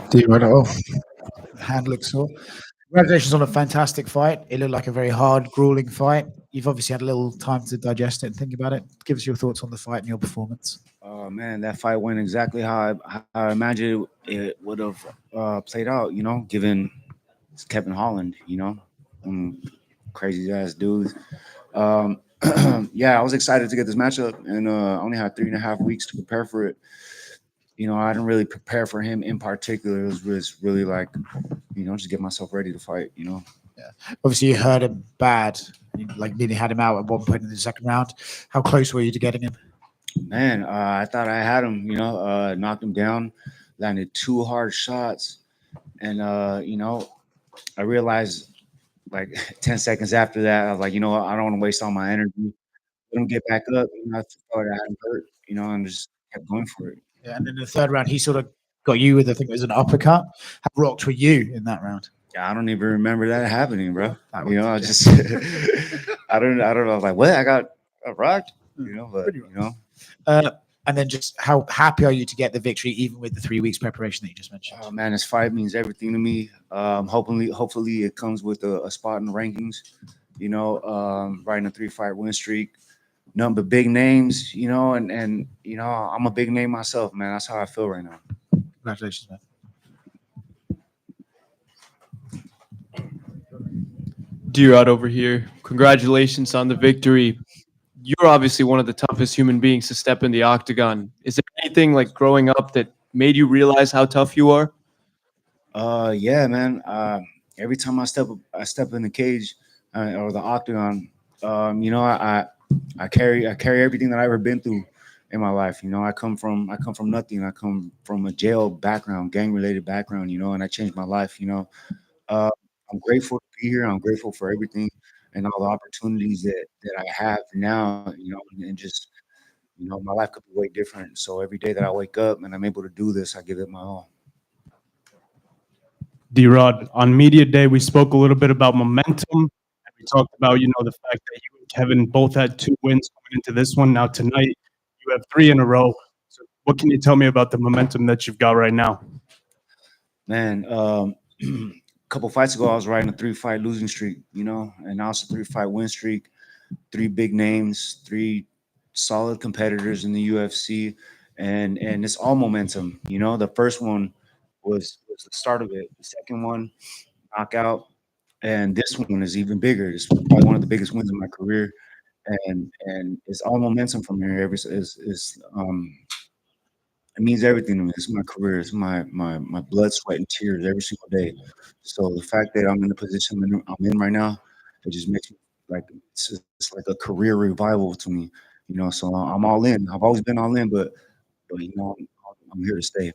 Do you run it off? Hand looks sore. Congratulations on a fantastic fight. It looked like a very hard, grueling fight. You've obviously had a little time to digest it and think about it. Give us your thoughts on the fight and your performance. Oh man, that fight went exactly how I imagined it would have played out. Given it's Kevin Holland, crazy ass dudes. Um, yeah, I was excited to get this matchup, and I only had 3.5 weeks to prepare for it. I didn't really prepare for him in particular. It was really like, just get myself ready to fight. Yeah. Obviously, you hurt him bad. You nearly had him out at one point in the second round. How close were you to getting him? Man, I thought I had him. Knocked him down, landed 2 hard shots, and I realized like 10 seconds after that, I was like, you know what? I don't want to waste all my energy. Let him get back up. I thought I had him hurt. And just kept going for it. Yeah, and in the third round, he sort of got you with, I think it was an uppercut. How rocked were you in that round? Yeah, I don't even remember that happening, bro. I just, I don't know. I was like, what? I got rocked, And then just how happy are you to get the victory, even with the 3 weeks preparation that you just mentioned? Oh man, this fight means everything to me. Hopefully it comes with a spot in the rankings. Riding a 3-fight win streak, nothing but big names. And I'm a big name myself, man. That's how I feel right now. Congratulations, man. D-Rod over here. Congratulations on the victory. You're obviously one of the toughest human beings to step in the octagon. Is there anything like growing up that made you realize how tough you are? Yeah, man. Every time I step in the cage or the octagon, I carry everything that I've ever been through in my life. I come from nothing. I come from a jail background, gang related background. And I changed my life. I'm grateful to be here. I'm grateful for everything and all the opportunities that I have now. And just my life could be way different. So every day that I wake up and I'm able to do this, I give it my all. D-Rod, on Media Day, we spoke a little bit about momentum. And we talked about, the fact that you and Kevin both had 2 wins coming into this one. Now tonight, you have 3 in a row. So what can you tell me about the momentum that you've got right now? Man, a couple fights ago, I was riding a 3-fight losing streak, and now it's a 3-fight win streak, 3 big names, 3 solid competitors in the UFC, and it's all momentum. The first one was the start of it. The second one, knockout, and this one is even bigger. It's probably one of the biggest wins of my career, and it's all momentum from here. It means everything to me. It's my career. It's my blood, sweat, and tears every single day. So the fact that I'm in the position I'm in right now, it just makes me like it's like a career revival to me. So I'm all in. I've always been all in, but I'm here to stay.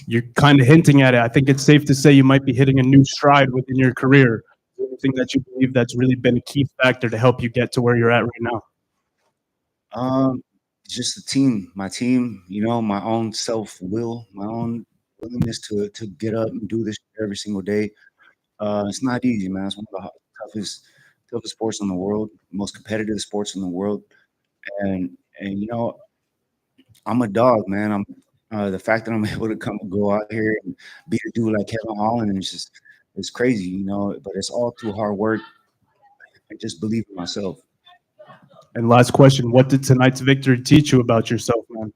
You're kind of hinting at it. I think it's safe to say you might be hitting a new stride within your career. Is there anything that you believe that's really been a key factor to help you get to where you're at right now? Just the team, my team, my own self-will, my own willingness to get up and do this every single day. It's not easy, man. It's one of the toughest sports in the world, most competitive sports in the world. And I'm a dog, man. I'm the fact that I'm able to go out here and beat a dude like Kevin Holland is it's crazy, but it's all through hard work. I just believe in myself. And last question, what did tonight's victory teach you about yourself, man?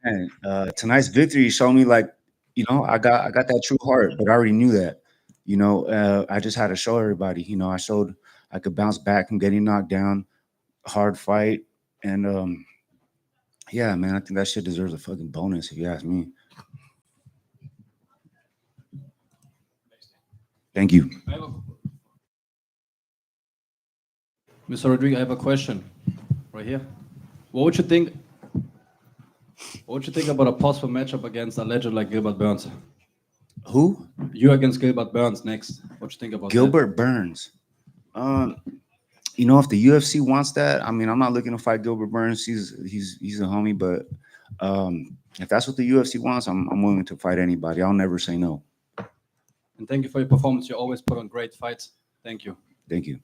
Man, tonight's victory showed me I got that true heart, but I already knew that. I just had to show everybody. I showed I could bounce back from getting knocked down, hard fight, and yeah, man, I think that shit deserves a fucking bonus if you ask me. Thank you. Mr. Rodriguez, I have a question right here. What would you think about a possible matchup against a legend like Gilbert Burns? Who? You against Gilbert Burns next. What you think about Gilbert Burns? If the UFC wants that, I mean, I'm not looking to fight Gilbert Burns. He's a homie, but if that's what the UFC wants, I'm willing to fight anybody. I'll never say no. And thank you for your performance. You always put on great fights. Thank you. Thank you.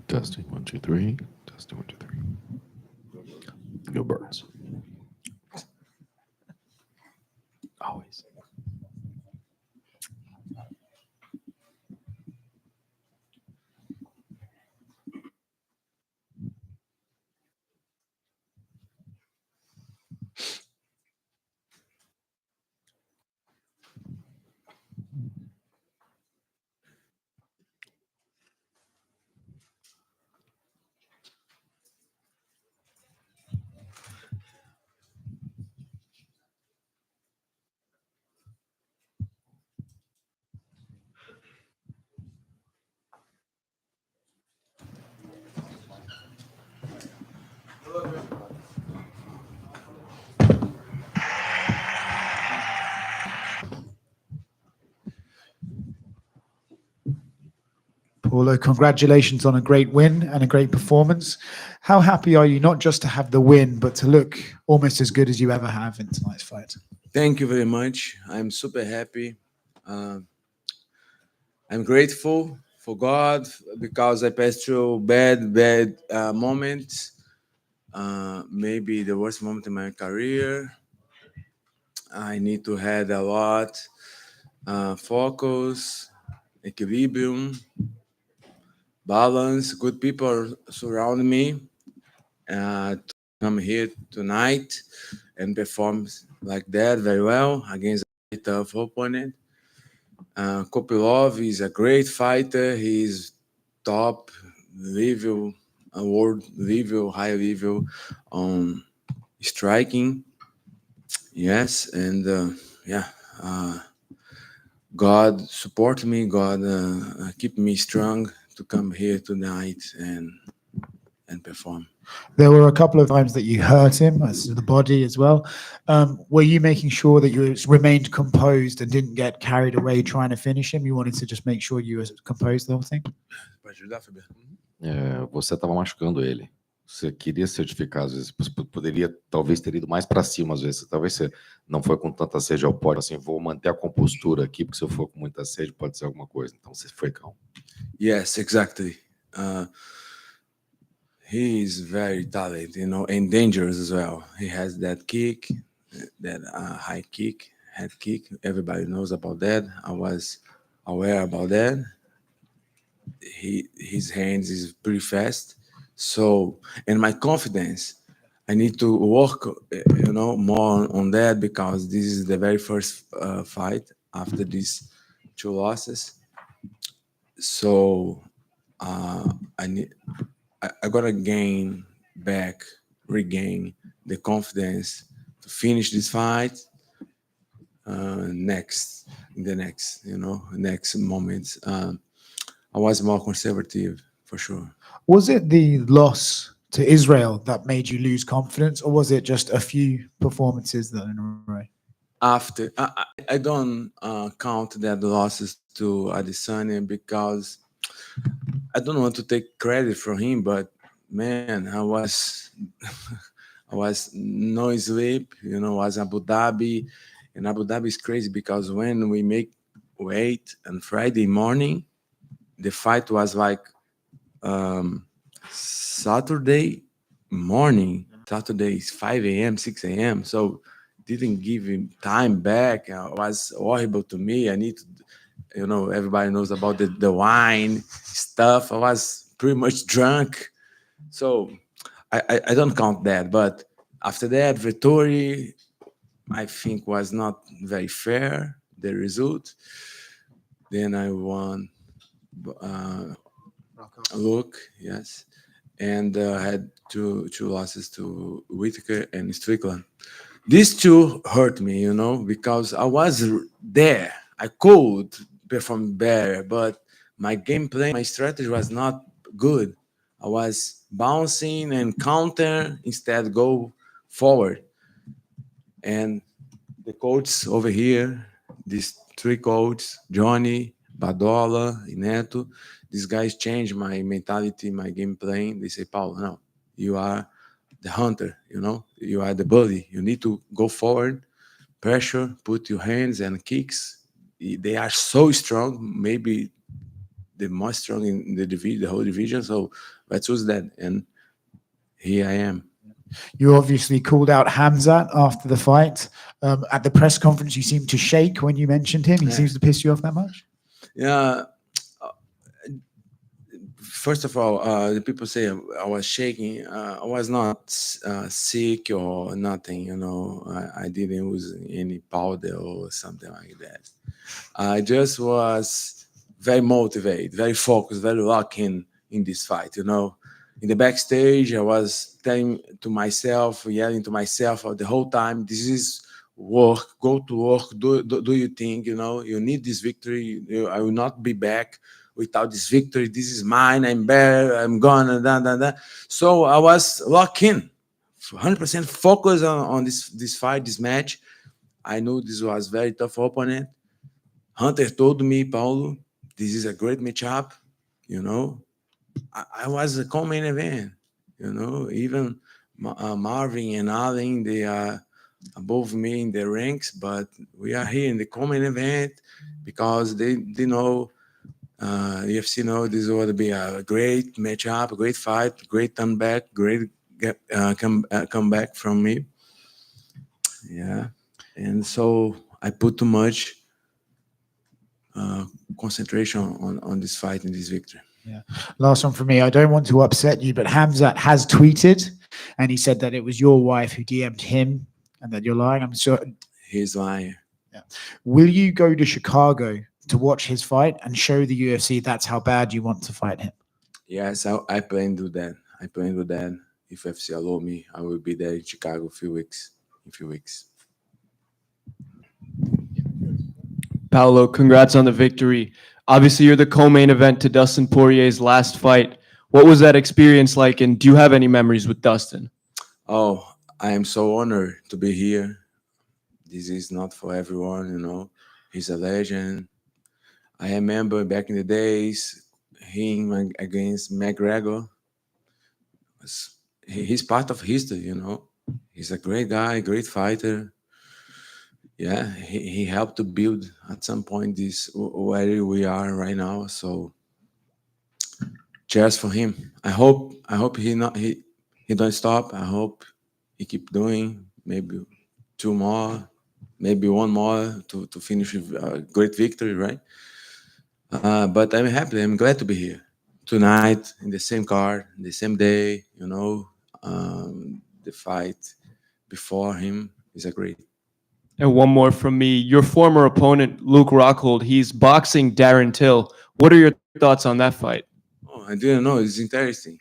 Testing 1 2 3. Testing 1 2 3. Go Birds. Always. Paulo, congratulations on a great win and a great performance. How happy are you not just to have the win, but to look almost as good as you ever have in tonight's fight? Thank you very much. I'm super happy. I'm grateful for God because I passed through bad moments. Maybe the worst moment in my career. I need to have a lot focus, equilibrium, balance. Good people surround me to come here tonight and perform like that very well against a tough opponent. Kopilov is a great fighter. He's top level, world level, high level on striking. Yes, and God support me. God keep me strong to come here tonight and perform. There were a couple of times that you hurt him, as the body as well. Were you making sure that you remained composed and didn't get carried away trying to finish him? You wanted to just make sure you were composed the whole thing? Pode ajudar, Fabiano? Você estava machucando ele. Você queria certificar, às vezes, poderia, talvez ter ido mais para cima, às vezes. Talvez você não foi com tanta sede ao pódio, assim, vou manter a compostura aqui, porque se eu for com muita sede, pode ser alguma coisa. Então, você foi calmo. Yes, exactly. He is very talented, and dangerous as well. He has that kick, that high kick, head kick. Everybody knows about that. I was aware about that. His hands is pretty fast. So, and my confidence, I need to work, more on that because this is the very first fight after these 2 losses. So, I gotta regain the confidence to finish this fight next moments. I was more conservative for sure. Was it the loss to Israel that made you lose confidence, or was it just a few performances that in a row? After I don't count that losses to Adesanya because I don't want to take credit for him, but man, I was I was no sleep, was Abu Dhabi, and Abu Dhabi is crazy because when we make weight on Friday morning, the fight was like Saturday morning. Saturday is 5 a.m., 6 a.m. So didn't give him time back. It was horrible to me. I need to, everybody knows about the wine stuff. I was pretty much drunk. So I don't count that. But after that, Vettori, I think was not very fair, the result. Then I won Look, yes. And had two losses to Whitaker and Strickland. These 2 hurt me, because I was there. I could perform better, but my gameplay, my strategy was not good. I was bouncing and counter instead go forward. And the coaches over here, these 3 coaches, Johnny, Badola, Neto, these guys changed my mentality, my game playing. They say, Paulo, no, you are the hunter, you are the bully. You need to go forward, pressure, put your hands and kicks. they are so strong, maybe the most strong in the division, the whole division. So I choose that, and here I am. You obviously called out Hamzat after the fight. At the press conference, you seemed to shake when you mentioned him. He Yeah. seems to piss you off that much. Yeah. First of all, the people say I was shaking. I was not sick or nothing. I didn't use any powder or something like that. I just was very motivated, very focused, very locked in this fight. In the backstage, I was telling to myself, yelling to myself the whole time, this is work, go to work, do your thing, you need this victory. I will not be back without this victory. This is mine. I'm better. I'm gonna, da. So I was locked in, 100% focused on this fight, this match. I knew this was very tough opponent. Hunter told me, Paulo, this is a great matchup. I was a co-main event. Even Marvin and Allen, they are above me in the ranks, but we are here in the co-main event because they know, UFC know this will be a great matchup, a great fight, great comeback, great comeback from me. Yeah, and so I put too much concentration on this fight and this victory. Yeah. Last one from me. I don't want to upset you, but Hamzat has tweeted, and he said that it was your wife who DM'd him, and that you're lying. I'm sure. He's lying. Yeah. Will you go to Chicago to watch his fight and show the UFC that's how bad you want to fight him? Yes, I plan to do that. I plan to do that. If UFC allow me, I will be there in Chicago in a few weeks. Paulo, congrats on the victory. Obviously, you're the co-main event to Dustin Poirier's last fight. What was that experience like, and do you have any memories with Dustin? Oh, I am so honored to be here. This is not for everyone. He's a legend. I remember back in the days, him against McGregor. He's part of history. He's a great guy, great fighter. Yeah, he helped to build at some point this where we are right now. So cheers for him. I hope he don't stop. I hope he keep doing maybe two more, maybe one more to finish with a great victory, right? But I'm happy. I'm glad to be here tonight in the same car, the same day. The fight before him is a great. And one more from me. Your former opponent, Luke Rockhold, he's boxing Darren Till. What are your thoughts on that fight? Oh, I didn't know. It's interesting.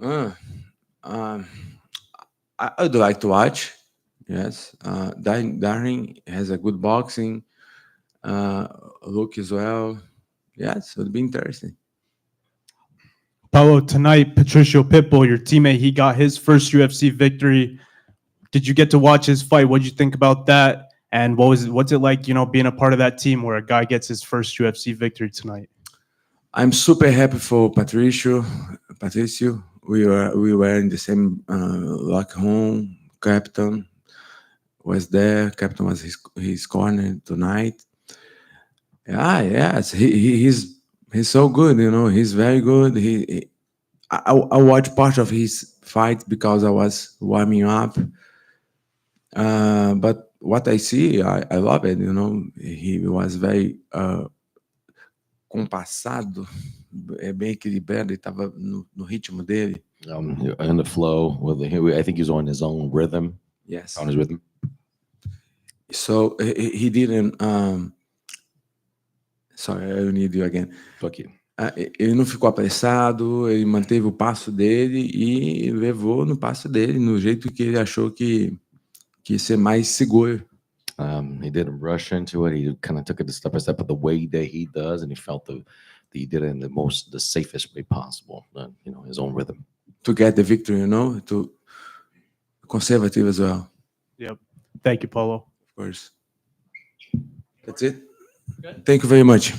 Um, I'd like to watch. Yes, Darren has a good boxing look as well. Yes, it'd be interesting. Paulo, tonight, Patricio Pitbull, your teammate, he got his first UFC victory. Did you get to watch his fight? What did you think about that? And what's it like, being a part of that team where a guy gets his first UFC victory tonight? I'm super happy for Patricio. We were in the same locker room. Captain was there. Captain was his corner tonight. Yeah, yes, he's so good. He's very good. I watched part of his fight because I was warming up. But what I see, I love it. He was very compassado, bem equilibrado. Ele estava no ritmo dele. In the flow I think he's on his own rhythm. Yes. On his rhythm. So he didn't. Sorry, I need you again. Fuck you. Ele não ficou apressado, ele manteve o passo dele e levou no passo dele, no jeito que ele achou que ia ser mais seguro. He didn't rush into it. He kind of took it step by step, but the way that he does, and he felt that he did it in the safest way possible. His own rhythm. To get the victory, to conservative as well. Yep. Thank you, Paulo. Of course. That's it. Thank you very much.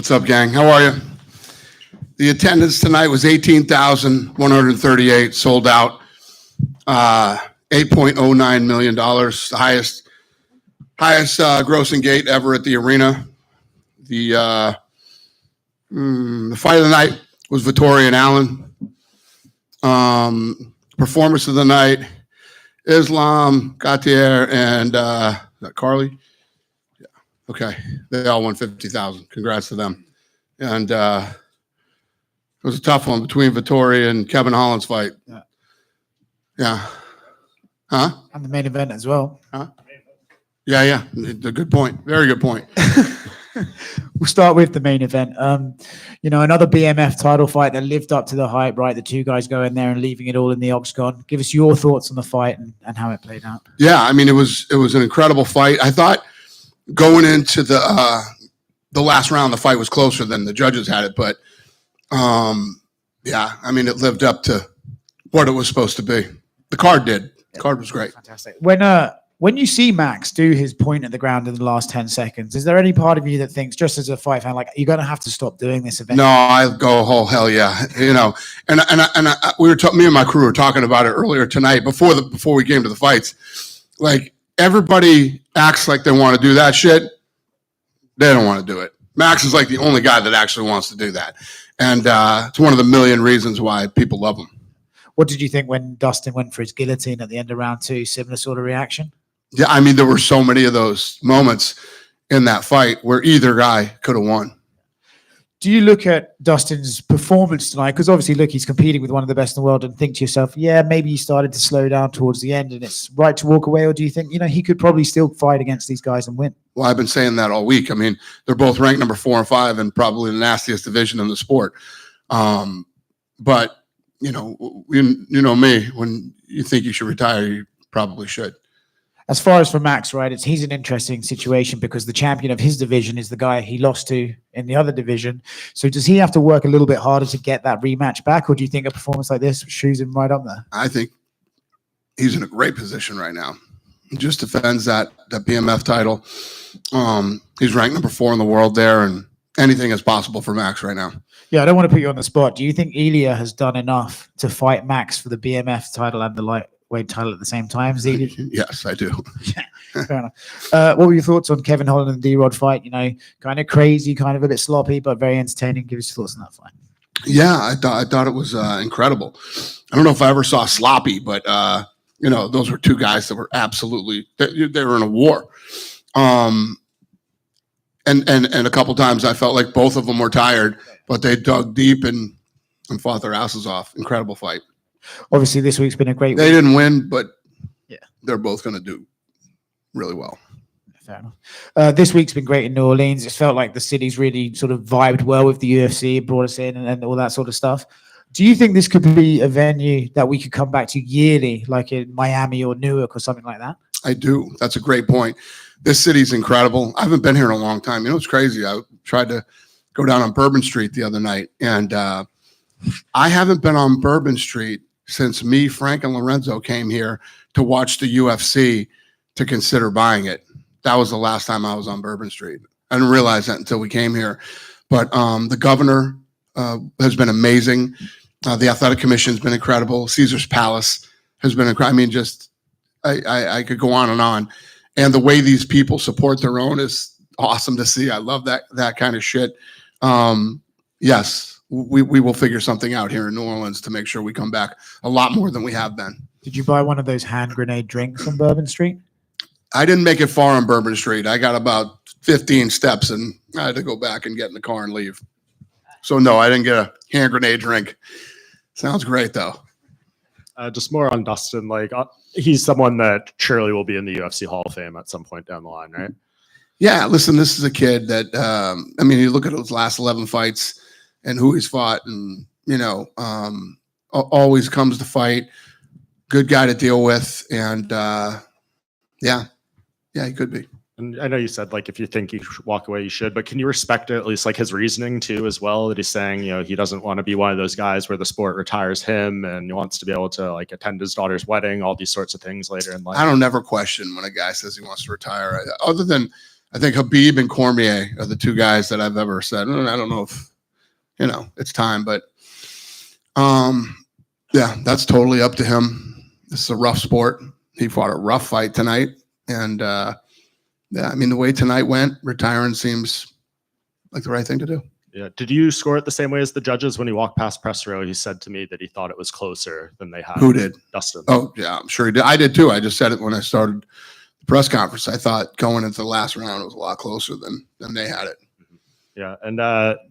What's up, gang? How are you? The attendance tonight was 18,138, sold out. $8.09 million, the highest grossing gate ever at the arena. The fight of the night was Vettori and Allen. Performance of the night, Islam, Gautier, and Carly. Yeah, okay. They all won 50,000. Congrats to them. And it was a tough one between Vettori and Kevin Holland's fight. Yeah. Huh? And the main event as well. Huh? Yeah. A good point. Very good point. We'll start with the main event. Another BMF title fight that lived up to the hype, right? The two guys going there and leaving it all in the octagon. Give us your thoughts on the fight and how it played out. Yeah, I mean, it was an incredible fight. I thought going into the last round, the fight was closer than the judges had it, but yeah, I mean, it lived up to what it was supposed to be. The card did. The card was great. Fantastic. When you see Max do his point at the ground in the last 10 seconds, is there any part of you that thinks, just as a fight fan, like, you're going to have to stop doing this event? No, I go, oh, hell yeah. Me and my crew were talking about it earlier tonight before we came to the fights. Like, everybody acts like they want to do that shit. They don't want to do it. Max is like the only guy that actually wants to do that. And it's one of the million reasons why people love him. What did you think when Dustin went for his guillotine at the end of round 2? Similar sort of reaction? Yeah, I mean, there were so many of those moments in that fight where either guy could have won. Do you look at Dustin's performance tonight? Because obviously, look, he's competing with one of the best in the world, and think to yourself, yeah, maybe he started to slow down towards the end and it's right to walk away? Or do you think, he could probably still fight against these guys and win? Well, I've been saying that all week. I mean, they're both ranked number 4 and 5 and probably the nastiest division in the sport. But, you know me, when you think you should retire, you probably should. As far as for Max, right, he's an interesting situation because the champion of his division is the guy he lost to in the other division. So does he have to work a little bit harder to get that rematch back, or do you think a performance like this shoes him right up there? I think he's in a great position right now. He just defends that BMF title. He's ranked number 4 in the world there, and anything is possible for Max right now. Yeah, I don't want to put you on the spot. Do you think Ilya has done enough to fight Max for the BMF title and the lightweight title at the same time? Yes, I do. Yeah, fair enough. What were your thoughts on Kevin Holland and D-Rod fight? Kind of crazy, kind of a bit sloppy, but very entertaining. Give us your thoughts on that fight. Yeah, I thought it was incredible. I don't know if I ever saw sloppy, but those were two guys that were absolutely they were in a war. And a couple times I felt like both of them were tired, but they dug deep and fought their asses off. Incredible fight. Obviously, this week's been a great week. They didn't win, but yeah, they're both going to do really well. Fair enough. This week's been great in New Orleans. It felt like the city's really sort of vibed well with the UFC, brought us in and all that sort of stuff. Do you think this could be a venue that we could come back to yearly, like in Miami or Newark or something like that? I do. That's a great point. This city's incredible. I haven't been here in a long time. It's crazy. I tried to go down on Bourbon Street the other night, and I haven't been on Bourbon Street since me, Frank, and Lorenzo came here to watch the UFC to consider buying it. That was the last time I was on Bourbon Street. I didn't realize that until we came here. But the governor has been amazing. The athletic commission has been incredible. Caesar's Palace has been incredible. I mean, I could go on and on. And the way these people support their own is awesome to see. I love that kind of shit. Yes, we will figure something out here in New Orleans to make sure we come back a lot more than we have been. Did you buy one of those hand grenade drinks on Bourbon Street? I didn't make it far on Bourbon Street. I got about 15 steps and I had to go back and get in the car and leave. So no, I didn't get a hand grenade drink. Sounds great though. Just more on Dustin, he's someone that surely will be in the UFC Hall of Fame at some point down the line, right? Yeah, listen, this is a kid that, you look at his last 11 fights and who he's fought and, always comes to fight, good guy to deal with. And yeah, he could be. And I know you said, if you think you should walk away, you should, but can you respect at least his reasoning too, as well, that he's saying, he doesn't want to be one of those guys where the sport retires him and he wants to be able to attend his daughter's wedding, all these sorts of things later in life? I don't never question when a guy says he wants to retire, other than I think Habib and Cormier are the two guys that I've ever said, I don't know if, it's time, but yeah, that's totally up to him. This is a rough sport. He fought a rough fight tonight. And yeah, I mean, the way tonight went, retiring seems like the right thing to do. Yeah. Did you score it the same way as the judges when he walked past press row? He said to me that he thought it was closer than they had. Who did? Dustin. Oh, yeah, I'm sure he did. I did too. I just said it when I started the press conference. I thought going into the last round, it was a lot closer than they had it. Yeah, and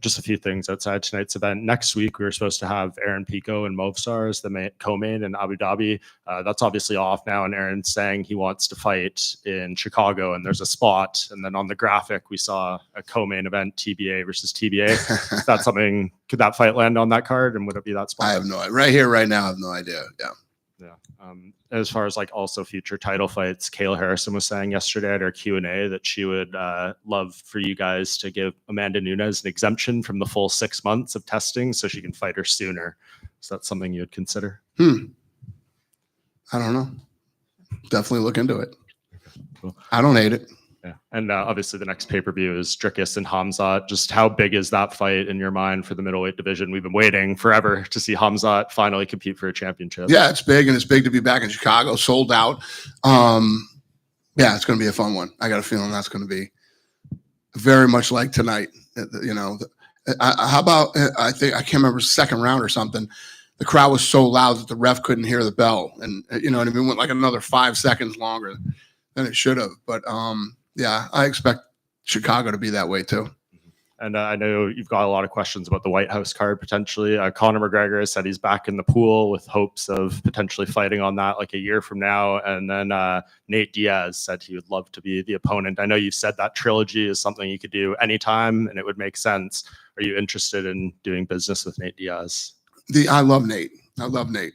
just a few things outside tonight's event. Next week, we were supposed to have Aaron Pico and Movsar as the co-main in Abu Dhabi. That's obviously off now, and Aaron's saying he wants to fight in Chicago, and there's a spot. And then on the graphic, we saw a co-main event, TBA versus TBA. Is that something? Could that fight land on that card, and would it be that spot? I have no idea. Right here, right now, I have no idea. Yeah. Yeah. As far as like also future title fights, Kayla Harrison was saying yesterday at our Q&A that she would love for you guys to give Amanda Nunes an exemption from the full 6 months of testing so she can fight her sooner. Is that something you would consider? I don't know. Definitely look into it. Cool. I don't hate it. Yeah. And obviously the next pay-per-view is Dricus and Hamzat. Just how big is that fight in your mind for the middleweight division? We've been waiting forever to see Hamzat finally compete for a championship. Yeah, it's big, and it's big to be back in Chicago, sold out. Yeah, it's going to be a fun one. I got a feeling that's going to be very much like tonight. How about, I can't remember, second round or something. The crowd was so loud that the ref couldn't hear the bell. And, you know what I mean? Went like another 5 seconds longer than it should have. But, yeah, I expect Chicago to be that way too. And I know you've got a lot of questions about the White House card potentially. Conor McGregor has said he's back in the pool with hopes of potentially fighting on that like a year from now. And then Nate Diaz said he would love to be the opponent. I know you've said that trilogy is something you could do anytime and it would make sense. Are you interested in doing business with Nate Diaz? I love Nate. That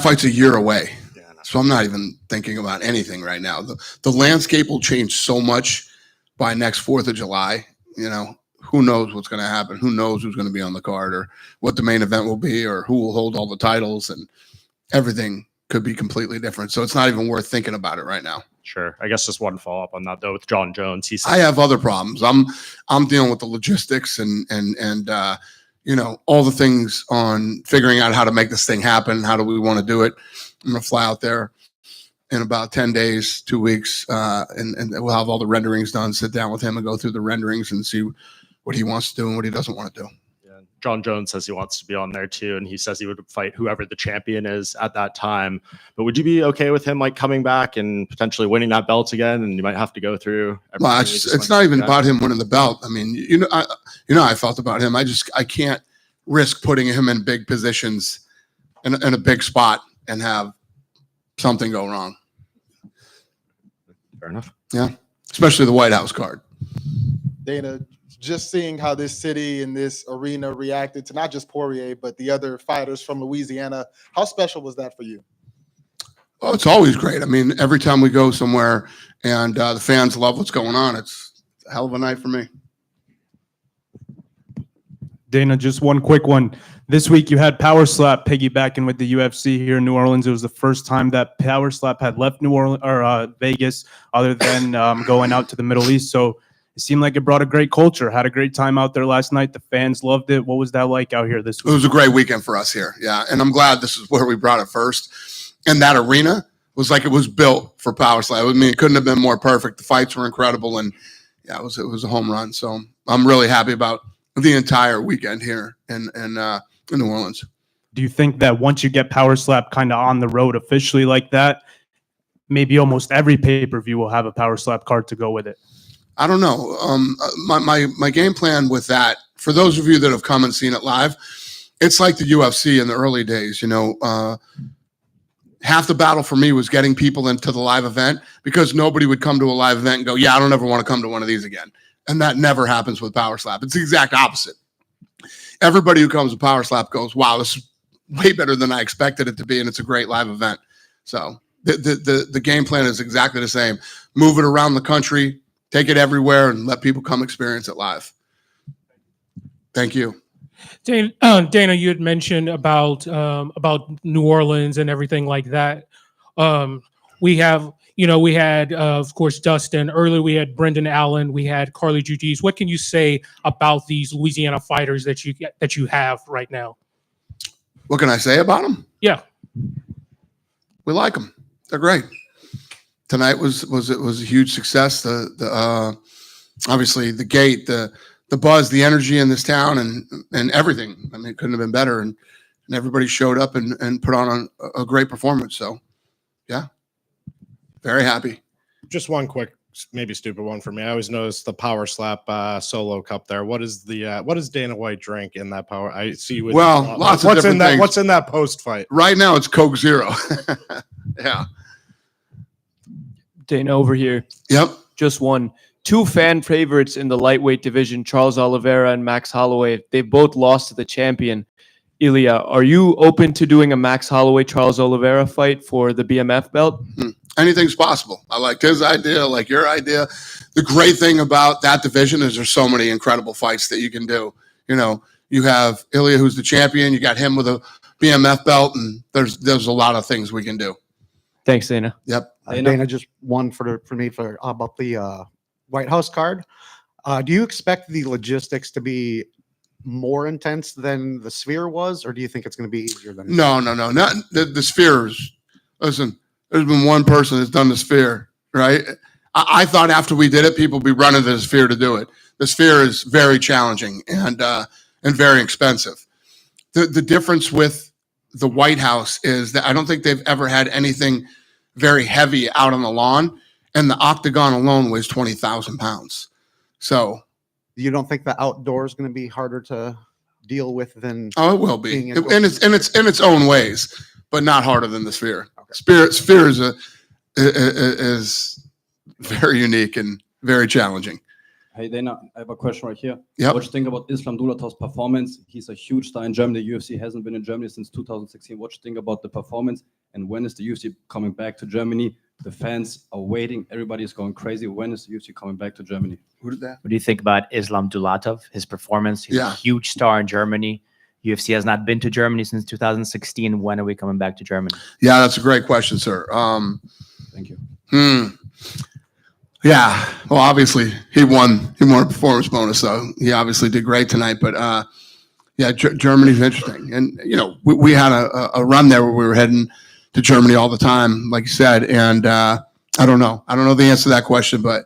fight's a year away. So I'm not even thinking about anything right now. The landscape will change so much by next 4th of July. Who knows what's going to happen? Who knows who's going to be on the card or what the main event will be or who will hold all the titles, and everything could be completely different. So it's not even worth thinking about it right now. Sure. I guess just one follow-up on that though with John Jones. He said I have other problems. I'm dealing with the logistics and all the things on figuring out how to make this thing happen. How do we want to do it? I'm going to fly out there in about 10 days, 2 weeks, and we'll have all the renderings done, sit down with him and go through the renderings and see what he wants to do and what he doesn't want to do. Yeah. John Jones says he wants to be on there too, and he says he would fight whoever the champion is at that time. But would you be okay with him like coming back and potentially winning that belt again? And you might have to go through. Well, it's not even about him winning the belt. I mean, I felt about him. I can't risk putting him in big positions in a big spot and have something go wrong. Fair enough. Yeah, especially the White House card. Dana, just seeing how this city and this arena reacted to not just Poirier, but the other fighters from Louisiana, how special was that for you? Oh, it's always great. I mean, every time we go somewhere and the fans love what's going on, it's a hell of a night for me. Dana, just one quick one. This week you had Power Slap piggybacking with the UFC here in New Orleans. It was the first time that Power Slap had left New Orleans or Vegas, other than going out to the Middle East. So it seemed like it brought a great culture. Had a great time out there last night. The fans loved it. What was that like out here this week? It was a great weekend for us here. Yeah, and I'm glad this is where we brought it first. And that arena was like it was built for Power Slap. I mean, it couldn't have been more perfect. The fights were incredible, and yeah, it was a home run. So I'm really happy about the entire weekend here in New Orleans. Do you think that once you get Power Slap kind of on the road officially like that, maybe almost every pay-per-view will have a Power Slap card to go with it? I don't know. My game plan with that, for those of you that have come and seen it live, it's like the UFC in the early days. Half the battle for me was getting people into the live event because nobody would come to a live event and go, yeah, I don't ever want to come to one of these again. And that never happens with Power Slap. It's the exact opposite. Everybody who comes to Power Slap goes, wow, this is way better than I expected it to be, and it's a great live event. So the game plan is exactly the same. Move it around the country, take it everywhere, and let people come experience it live. Thank you. Dana, you had mentioned about New Orleans and everything like that. We have We had, of course, Dustin. Earlier, we had Brendan Allen. We had Carly Judice. What can you say about these Louisiana fighters that you have right now? What can I say about them? Yeah. We like them. They're great. Tonight was a huge success. The obviously the gate, the buzz, the energy in this town, and everything. I mean, it couldn't have been better. And everybody showed up and put on a great performance. So, yeah, very happy. Just one quick, maybe stupid one for me. I always noticed the power slap solo cup there. What does Dana White drink in that power? I see. Lots of different things. What's in that post fight? Right now, it's Coke Zero. Yeah. Dana over here. Yep. Just one. Two fan favorites in the lightweight division, Charles Oliveira and Max Holloway. They've both lost to the champion. Ilya, are you open to doing a Max Holloway Charles Oliveira fight for the BMF belt? Anything's possible. I like his idea, I like your idea. The great thing about that division is there's so many incredible fights that you can do. You have Ilya, who's the champion. You got him with a BMF belt, and there's a lot of things we can do. Thanks, Dana. Yep. Dana, just one for me about the White House card. Do you expect the logistics to be more intense than the Sphere was, or do you think it's going to be easier than? No. Not the Spheres. Listen, there's been one person that's done the Sphere, right? I thought after we did it, people would be running to the Sphere to do it. The Sphere is very challenging and very expensive. The difference with the White House is that I don't think they've ever had anything very heavy out on the lawn, and the octagon alone weighs 20,000 pounds. So, you don't think the outdoor is going to be harder to deal with than? Oh, it will be, in its own ways, but not harder than the Sphere. Okay. Sphere is very unique and very challenging. Hey, Dana, I have a question right here. Yep. What do you think about Islam Dulatov's performance? He's a huge star in Germany. The UFC hasn't been in Germany since 2016. What do you think about the performance? And when is the UFC coming back to Germany? The fans are waiting. Everybody is going crazy. When is the UFC coming back to Germany? Who did that? What do you think about Islam Dulatov, his performance? He's a huge star in Germany. UFC has not been to Germany since 2016. When are we coming back to Germany? Yeah, that's a great question, sir. Thank you. Yeah, well, obviously he won a performance bonus, so he obviously did great tonight. But yeah, Germany's interesting, and we had a run there where we were heading to Germany all the time, like you said, and I don't know the answer to that question, but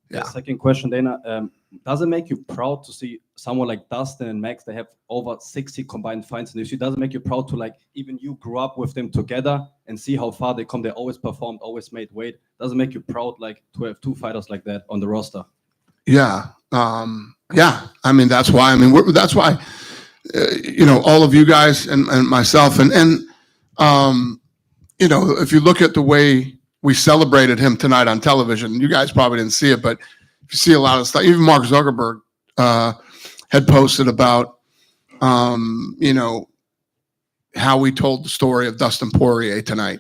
yeah. Second question, Dana, does it make you proud to see someone like Dustin and Max? They have over 60 combined fights in the UFC. Does it make you proud to even you grew up with them together and see how far they come? They always performed, always made weight. Does it make you proud to have two fighters like that on the roster? Yeah, yeah. I mean, that's why. That's why. All of you guys and myself and if you look at the way we celebrated him tonight on television, you guys probably didn't see it, but if you see a lot of stuff, even Mark Zuckerberg had posted about, how we told the story of Dustin Poirier tonight.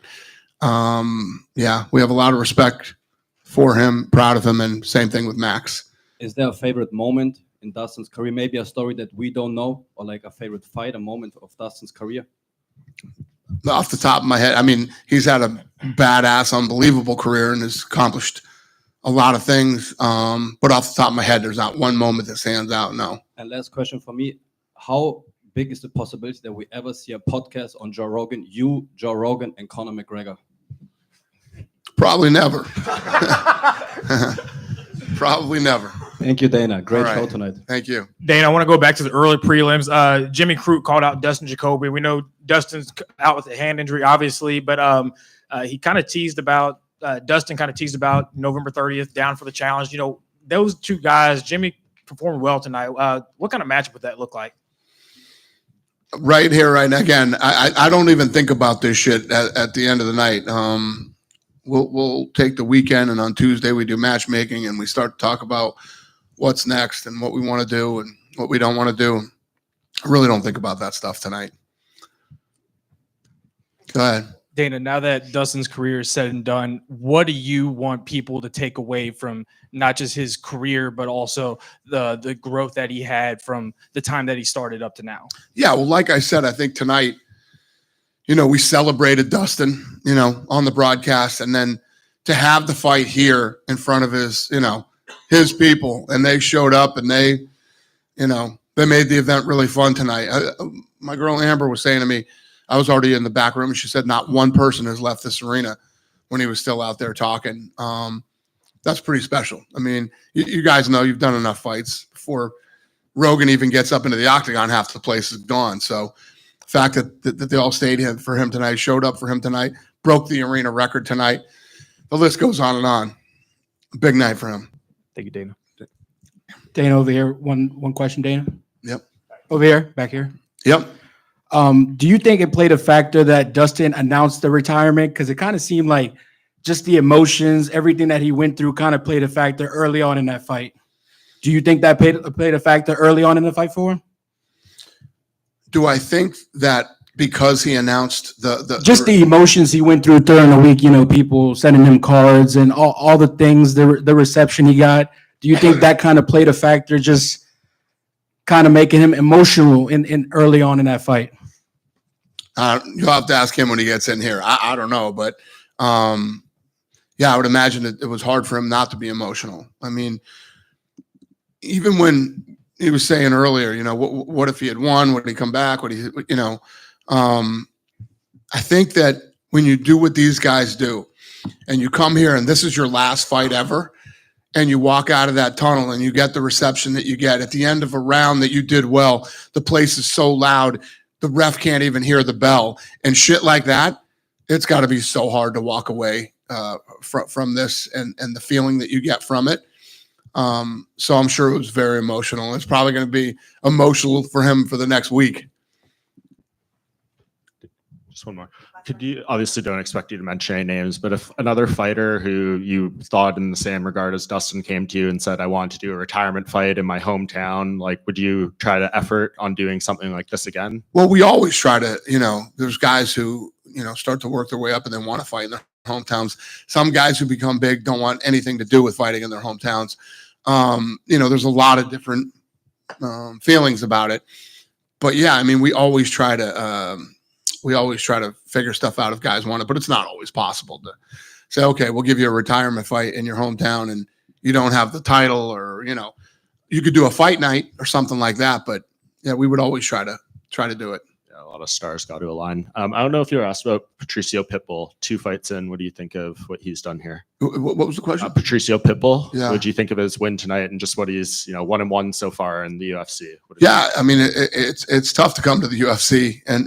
Yeah, we have a lot of respect for him, proud of him, and same thing with Max. Is there a favorite moment in Dustin's career? Maybe a story that we don't know, or like a favorite fight, a moment of Dustin's career? Off the top of my head, he's had a badass, unbelievable career and has accomplished a lot of things. But off the top of my head, there's not one moment that stands out. No. And last question for me: how big is the possibility that we ever see a podcast on Joe Rogan? You, Joe Rogan, and Conor McGregor? Probably never. Probably never. Thank you, Dana. Great All right. show tonight. Thank you. Dana, I want to go back to the early prelims. Jimmy Crute called out Dustin Jacoby. We know Dustin's out with a hand injury, obviously, but he kind of teased about Dustin kind of teased about November 30th down for the challenge. Those two guys, Jimmy performed well tonight. What kind of matchup would that look like? Right here, right now. Again, I don't even think about this shit at the end of the night. We'll take the weekend, and on Tuesday we do matchmaking, and we start to talk about what's next and what we want to do and what we don't want to do. I really don't think about that stuff tonight. Go ahead. Dana, now that Dustin's career is said and done, what do you want people to take away from not just his career, but also the growth that he had from the time that he started up to now? Yeah, well, like I said, I think tonight, we celebrated Dustin, on the broadcast, and then to have the fight here in front of his people, and they showed up and they made the event really fun tonight. My girl Amber was saying to me, I was already in the back room, and she said not one person has left this arena when he was still out there talking. That's pretty special. I mean, you guys know you've done enough fights before Rogan even gets up into the octagon, half the place is gone. So the fact that they all stayed for him tonight, showed up for him tonight, broke the arena record tonight. The list goes on and on. Big night for him. Thank you, Dana. Dana, over here. One question, Dana. Yep. Over here, back here. Yep. Do you think it played a factor that Dustin announced the retirement? Because it kind of seemed like just the emotions, everything that he went through kind of played a factor early on in that fight. Do you think that played a factor early on in the fight for him? Do I think that because he announced the emotions he went through during the week, people sending him cards and all the things, the reception he got, do you think that kind of played a factor, just kind of making him emotional in early on in that fight? You'll have to ask him when he gets in here. I don't know, but yeah, I would imagine it was hard for him not to be emotional. I mean, even when he was saying earlier, what if he had won? Would he come back? Would he, I think that when you do what these guys do and you come here and this is your last fight ever, and you walk out of that tunnel and you get the reception that you get at the end of a round that you did well, the place is so loud, the ref can't even hear the bell and shit like that. It's got to be so hard to walk away from this and the feeling that you get from it. So I'm sure it was very emotional. It's probably going to be emotional for him for the next week. Just one more. Could you, obviously don't expect you to mention any names, but if another fighter who you thought in the same regard as Dustin came to you and said, I want to do a retirement fight in my hometown, would you try to effort on doing something like this again? Well, we always try to, there's guys who, start to work their way up and then want to fight in their hometowns. Some guys who become big don't want anything to do with fighting in their hometowns. There's a lot of different feelings about it, but yeah, I mean, we always try to figure stuff out if guys want it, but it's not always possible to say, okay, we'll give you a retirement fight in your hometown and you don't have the title, or, you could do a fight night or something like that. But yeah, we would always try to do it. Yeah, a lot of stars got to align. I don't know if you were asked about Patricio Pitbull, 2 fights in. What do you think of what he's done here? What was the question? Patricio Pitbull. Yeah. What do you think of his win tonight and just what he's, 1-1 so far in the UFC? Yeah. I mean, it's tough to come to the UFC and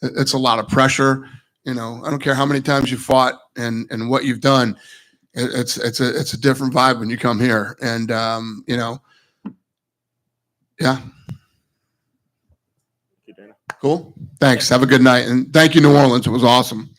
it's a lot of pressure. I don't care how many times you fought and what you've done. It's a different vibe when you come here, and yeah. Cool. Thanks. Have a good night, and thank you, New Orleans. It was awesome.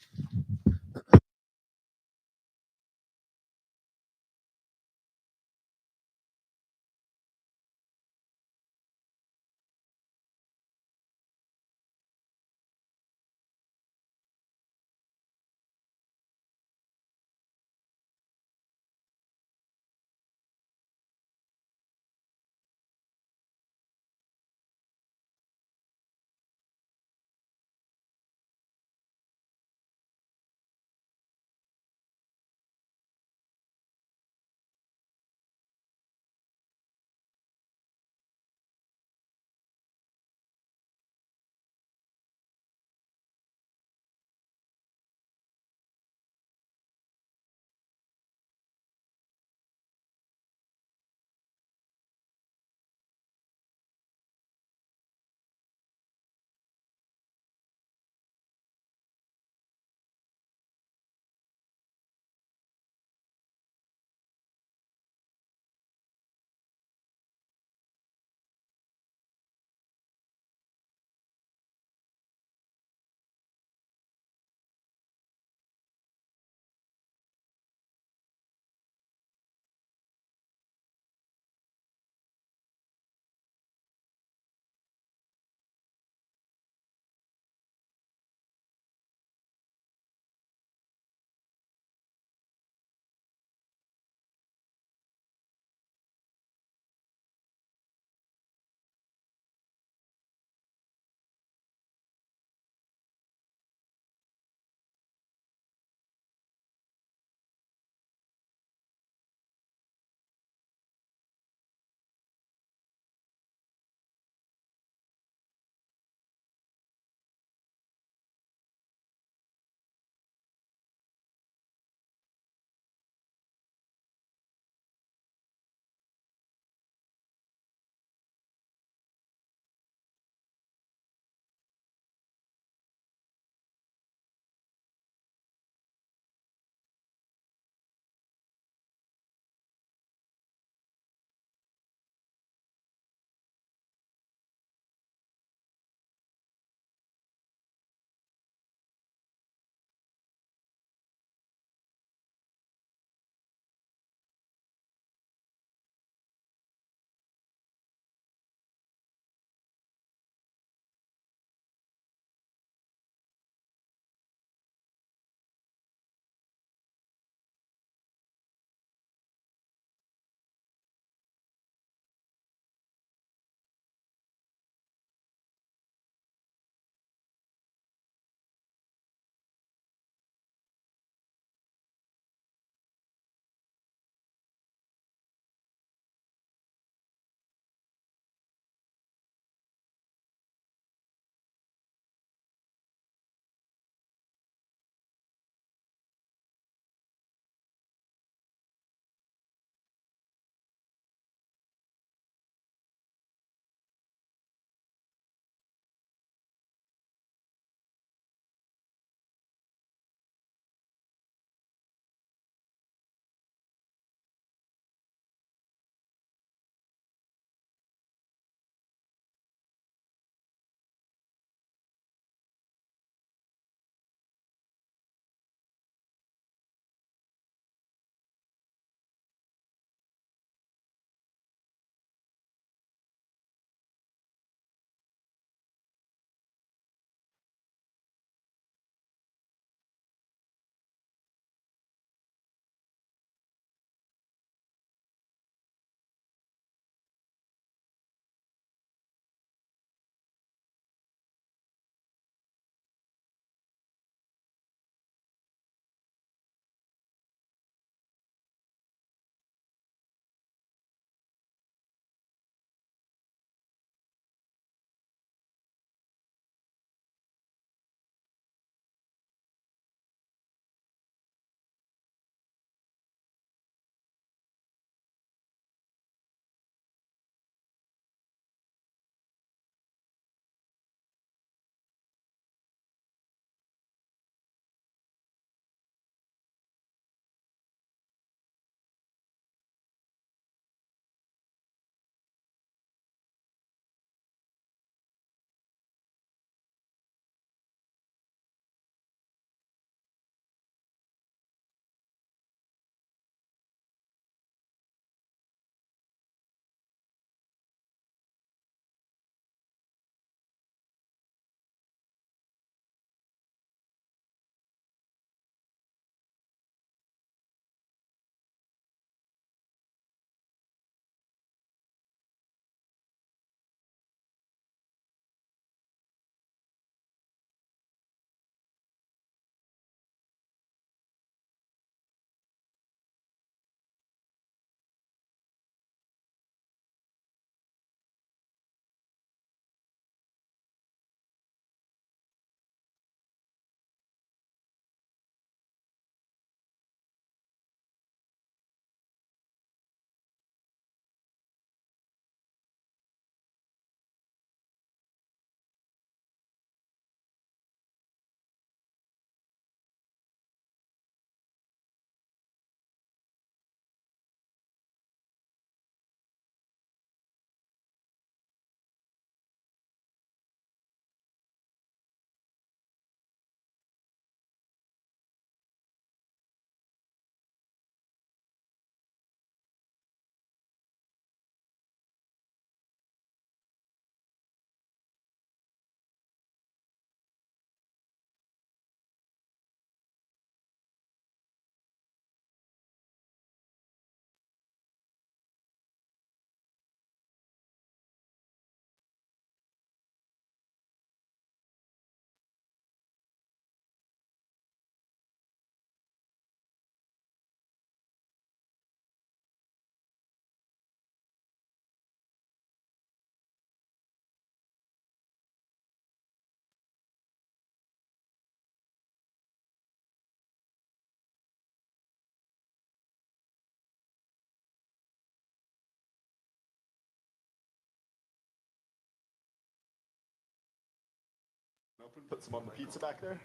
put some on the pizza back there?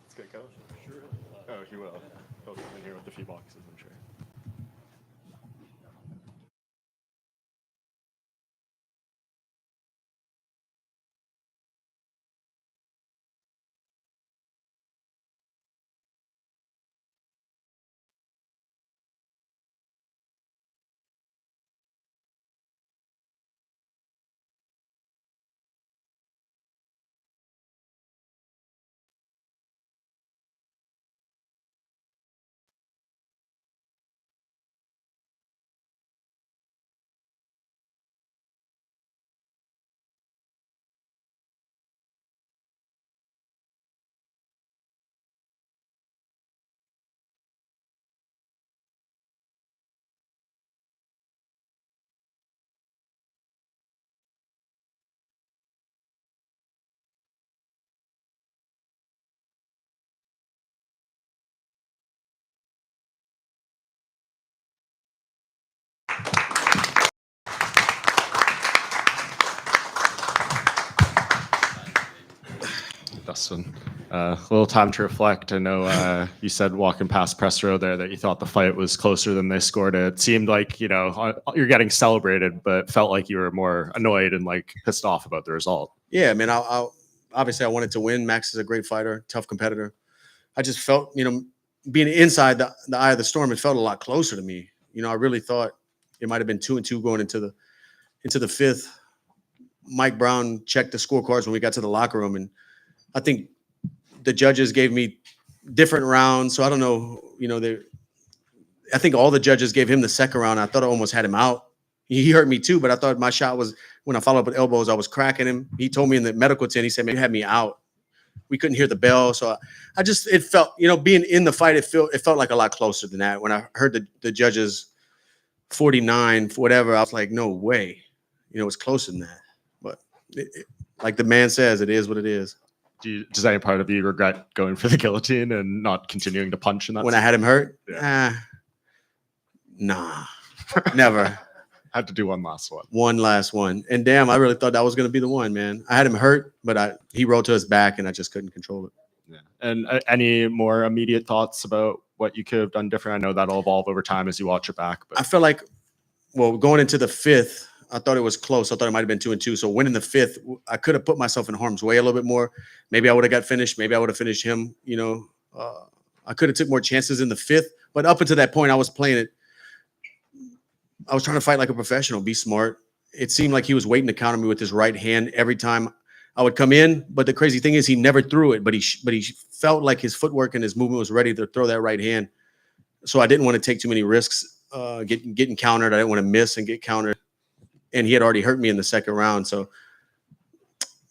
Let's get going. Sure. Oh, he will. He'll come in here with a few boxes, I'm sure. Dustin, a little time to reflect. I know you said walking past press row there that you thought the fight was closer than they scored it. It seemed like, you know, you're getting celebrated, but felt like you were more annoyed and like pissed off about the result. Yeah, I mean, obviously I wanted to win. Max is a great fighter, tough competitor. I just felt, you know, being inside the eye of the storm, it felt a lot closer to me. You know, I really thought it might have been 2-2 going into the fifth. Mike Brown checked the scorecards when we got to the locker room, and I think the judges gave me different rounds. So I don't know, you know, I think all the judges gave him the second round. I thought I almost had him out. He hurt me too, but I thought my shot was, when I followed up with elbows, I was cracking him. He told me in the medical tent, he said, man, you had me out. We couldn't hear the bell. So it felt, you know, being in the fight, it felt like a lot closer than that. When I heard the judges 49, whatever, I was like, no way. You know, it's closer than that. But like the man says, it is what it is. Does any part of you regret going for the guillotine and not continuing to punch in that? When I had him hurt? Yeah. Nah, never. Had to do one last one. One last one. And damn, I really thought that was going to be the one, man. I had him hurt, but he rolled to his back and I just couldn't control it. Yeah. And any more immediate thoughts about what you could have done different? I know that'll evolve over time as you watch it back. But I feel like, well, going into the fifth, I thought it was close. I thought it might have been 2-2. So winning the fifth, I could have put myself in harm's way a little bit more. Maybe I would have got finished. Maybe I would have finished him. You know, I could have took more chances in the fifth. But up until that point, I was playing it. I was trying to fight like a professional, be smart. It seemed like he was waiting to counter me with his right hand every time I would come in. But the crazy thing is he never threw it, but he felt like his footwork and his movement was ready to throw that right hand. So I didn't want to take too many risks getting countered. I didn't want to miss and get countered. And he had already hurt me in the second round. So,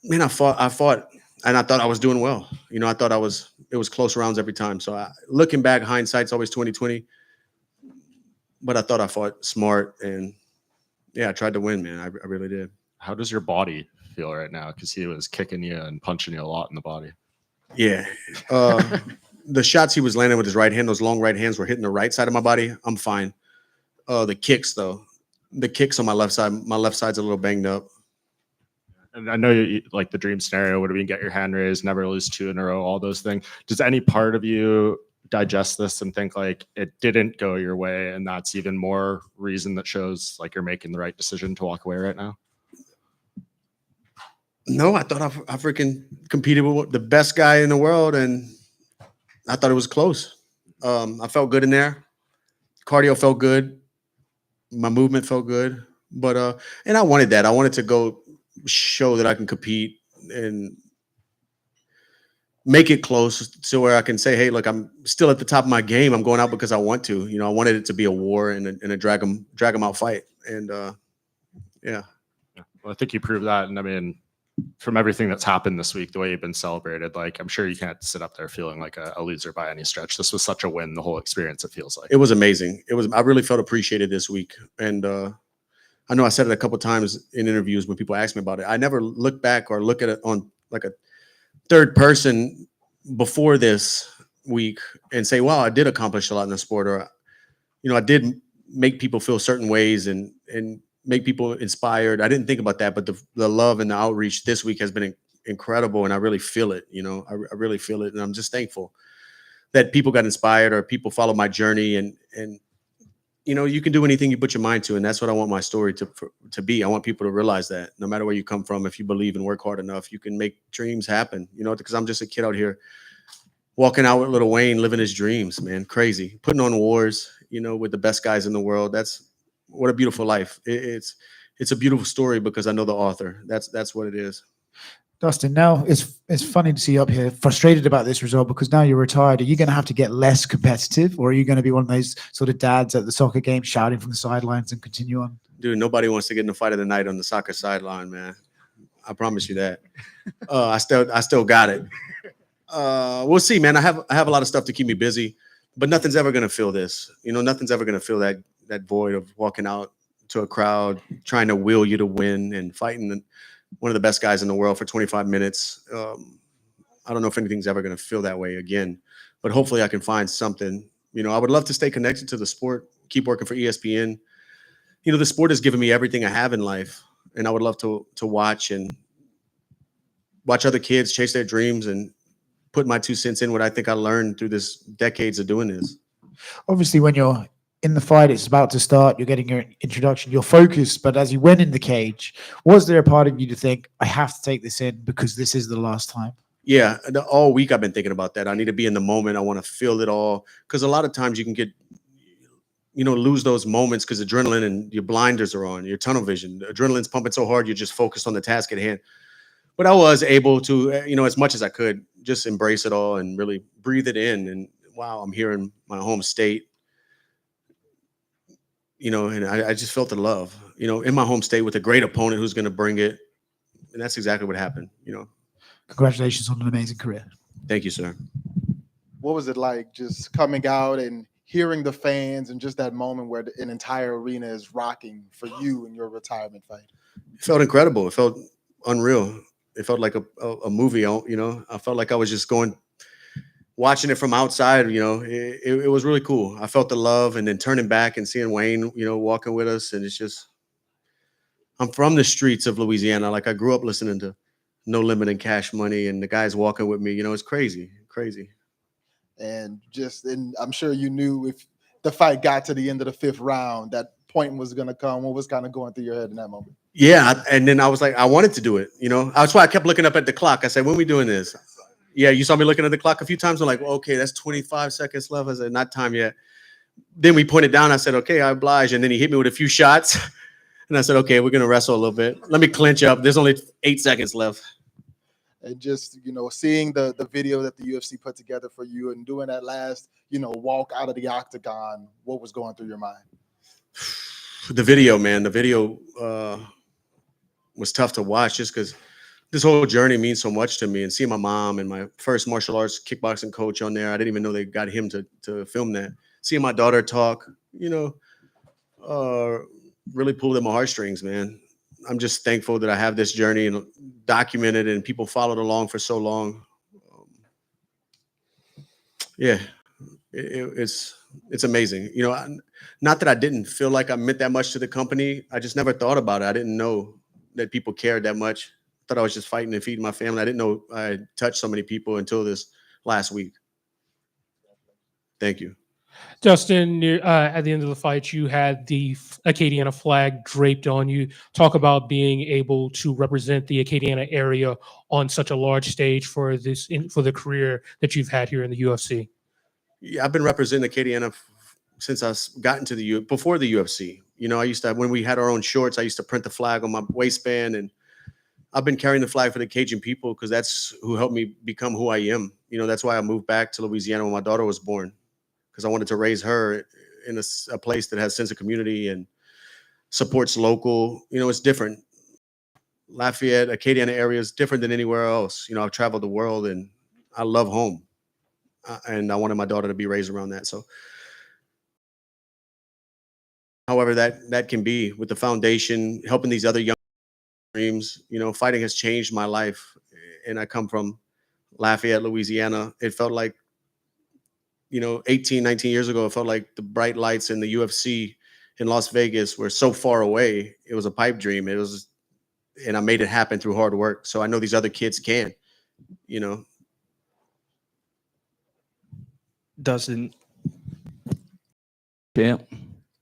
man, I fought, and I thought I was doing well. You know, I thought it was close rounds every time. So looking back, hindsight's always 20/20. But I thought I fought smart, and yeah, I tried to win, man. I really did. How does your body feel right now? Because he was kicking you and punching you a lot in the body. Yeah. The shots he was landing with his right hand, those long right hands were hitting the right side of my body. I'm fine. The kicks, though. The kicks on my left side's a little banged up. And I know you like the dream scenario would have been get your hand raised, never lose 2 in a row, all those things. Does any part of you digest this and think like it didn't go your way, and that's even more reason that shows like you're making the right decision to walk away right now? No, I thought I freaking competed with the best guy in the world, and I thought it was close. I felt good in there. Cardio felt good. My movement felt good. But and I wanted that. I wanted to go show that I can compete and make it close to where I can say, hey, look, I'm still at the top of my game. I'm going out because I want to. You know, I wanted it to be a war and a drag 'em out fight. And yeah. Well, I think you proved that. And I mean, from everything that's happened this week, the way you've been celebrated, like I'm sure you can't sit up there feeling like a loser by any stretch. This was such a win, the whole experience, it feels like. It was amazing. I really felt appreciated this week. And I know I said it a couple of times in interviews when people ask me about it. I never look back or look at it on like a third person before this week and say, wow, I did accomplish a lot in the sport, or, you know, I did make people feel certain ways and make people inspired. I didn't think about that, but the love and the outreach this week has been incredible, and I really feel it. You know, I really feel it, and I'm just thankful that people got inspired or people follow my journey. And you know, you can do anything you put your mind to, and that's what I want my story to be. I want people to realize that no matter where you come from, if you believe and work hard enough, you can make dreams happen. You know, because I'm just a kid out here walking out with Lil Wayne, living his dreams, man, crazy, putting on wars, you know, with the best guys in the world. That's what a beautiful life. It's a beautiful story because I know the author. That's what it is. Dustin, now it's funny to see you up here frustrated about this result because now you're retired. Are you going to have to get less competitive, or are you going to be one of those sort of dads at the soccer game shouting from the sidelines and continue on? Dude, nobody wants to get in the fight of the night on the soccer sideline, man. I promise you that. I still got it. We'll see, man. I have a lot of stuff to keep me busy, but nothing's ever gonna fill this. You know, nothing's ever gonna fill that void of walking out to a crowd trying to will you to win and fighting one of the best guys in the world for 25 minutes. I don't know if anything's ever gonna feel that way again, but hopefully I can find something. You know, I would love to stay connected to the sport, keep working for ESPN. You know, the sport has given me everything I have in life, and I would love to watch other kids chase their dreams and put my 2 cents in what I think I learned through this decades of doing this. Obviously, when you're in the fight, it's about to start, you're getting your introduction, you're focused, but as you went in the cage, was there a part of you to think, I have to take this in because this is the last time? Yeah, all week I've been thinking about that. I need to be in the moment. I want to feel it all, because a lot of times you can get, you know, lose those moments because adrenaline and your blinders are on, your tunnel vision. The adrenaline's pumping so hard, you're just focused on the task at hand. But I was able to, you know, as much as I could, just embrace it all and really breathe it in. And wow, I'm here in my home state, you know, and I just felt the love, you know, in my home state with a great opponent who's going to bring it. And that's exactly what happened, you know. Congratulations on an amazing career. Thank you, sir. What was it like just coming out and hearing the fans and just that moment where an entire arena is rocking for you in your retirement fight? It felt incredible. It felt unreal. It felt like a movie, you know. I felt like I was just watching it from outside, you know. It was really cool. I felt the love, and then turning back and seeing Wayne, you know, walking with us. And it's just, I'm from the streets of Louisiana. Like, I grew up listening to No Limit and Cash Money, and the guys walking with me, you know, it's crazy. And I'm sure you knew if the fight got to the end of the 5th round, that point was going to come. What was kind of going through your head in that moment? Yeah, and then I was like, I wanted to do it, you know. That's why I kept looking up at the clock. I said, when are we doing this? Yeah, you saw me looking at the clock a few times. I'm like, well, okay, that's 25 seconds left. I said, not time yet. Then we pointed down. I said, okay, I oblige. And then he hit me with a few shots. And I said, okay, we're going to wrestle a little bit. Let me clinch up. There's only 8 seconds left. And just, you know, seeing the video that the UFC put together for you and doing that last, you know, walk out of the octagon, what was going through your mind? The video, man, the video was tough to watch just because this whole journey means so much to me. And seeing my mom and my first martial arts kickboxing coach on there, I didn't even know they got him to film that. Seeing my daughter talk, you know, really pulled at my heartstrings, man. I'm just thankful that I have this journey and documented, and people followed along for so long. Yeah, it's amazing. You know, not that I didn't feel like I meant that much to the company. I just never thought about it. I didn't know that people cared that much. I thought I was just fighting and feeding my family. I didn't know I touched so many people until this last week. Thank you. Dustin, at the end of the fight, you had the Acadiana flag draped on you. Talk about being able to represent the Acadiana area on such a large stage for the career that you've had here in the UFC. Yeah, I've been representing Acadiana since I got into before the UFC. You know, I used to, when we had our own shorts, I used to print the flag on my waistband, and I've been carrying the flag for the Cajun people because that's who helped me become who I am. You know, that's why I moved back to Louisiana when my daughter was born, because I wanted to raise her in a place that has a sense of community and supports local. You know, it's different. Lafayette, Acadiana area is different than anywhere else. You know, I've traveled the world, and I love home. And I wanted my daughter to be raised around that. So however that can be with the foundation, helping these other young dreams, you know, fighting has changed my life. And I come from Lafayette, Louisiana. It felt like, you know, 18, 19 years ago, it felt like the bright lights in the UFC in Las Vegas were so far away. It was a pipe dream. It and I made it happen through hard work. So I know these other kids can, you know. Dustin. Champ.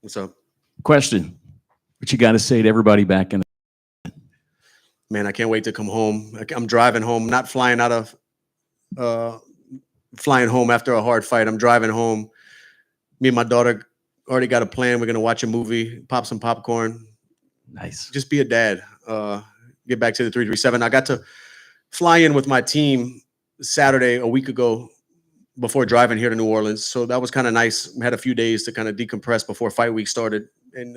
What's up? Question. What you got to say to everybody back in the Man, I can't wait to come home. I'm driving home, not flying out of flying home after a hard fight. I'm driving home. Me and my daughter already got a plan. We're gonna watch a movie, pop some popcorn. Nice. Just be a dad. Get back to the 337. I got to fly in with my team Saturday a week ago before driving here to New Orleans. So that was kind of nice. We had a few days to kind of decompress before fight week started. And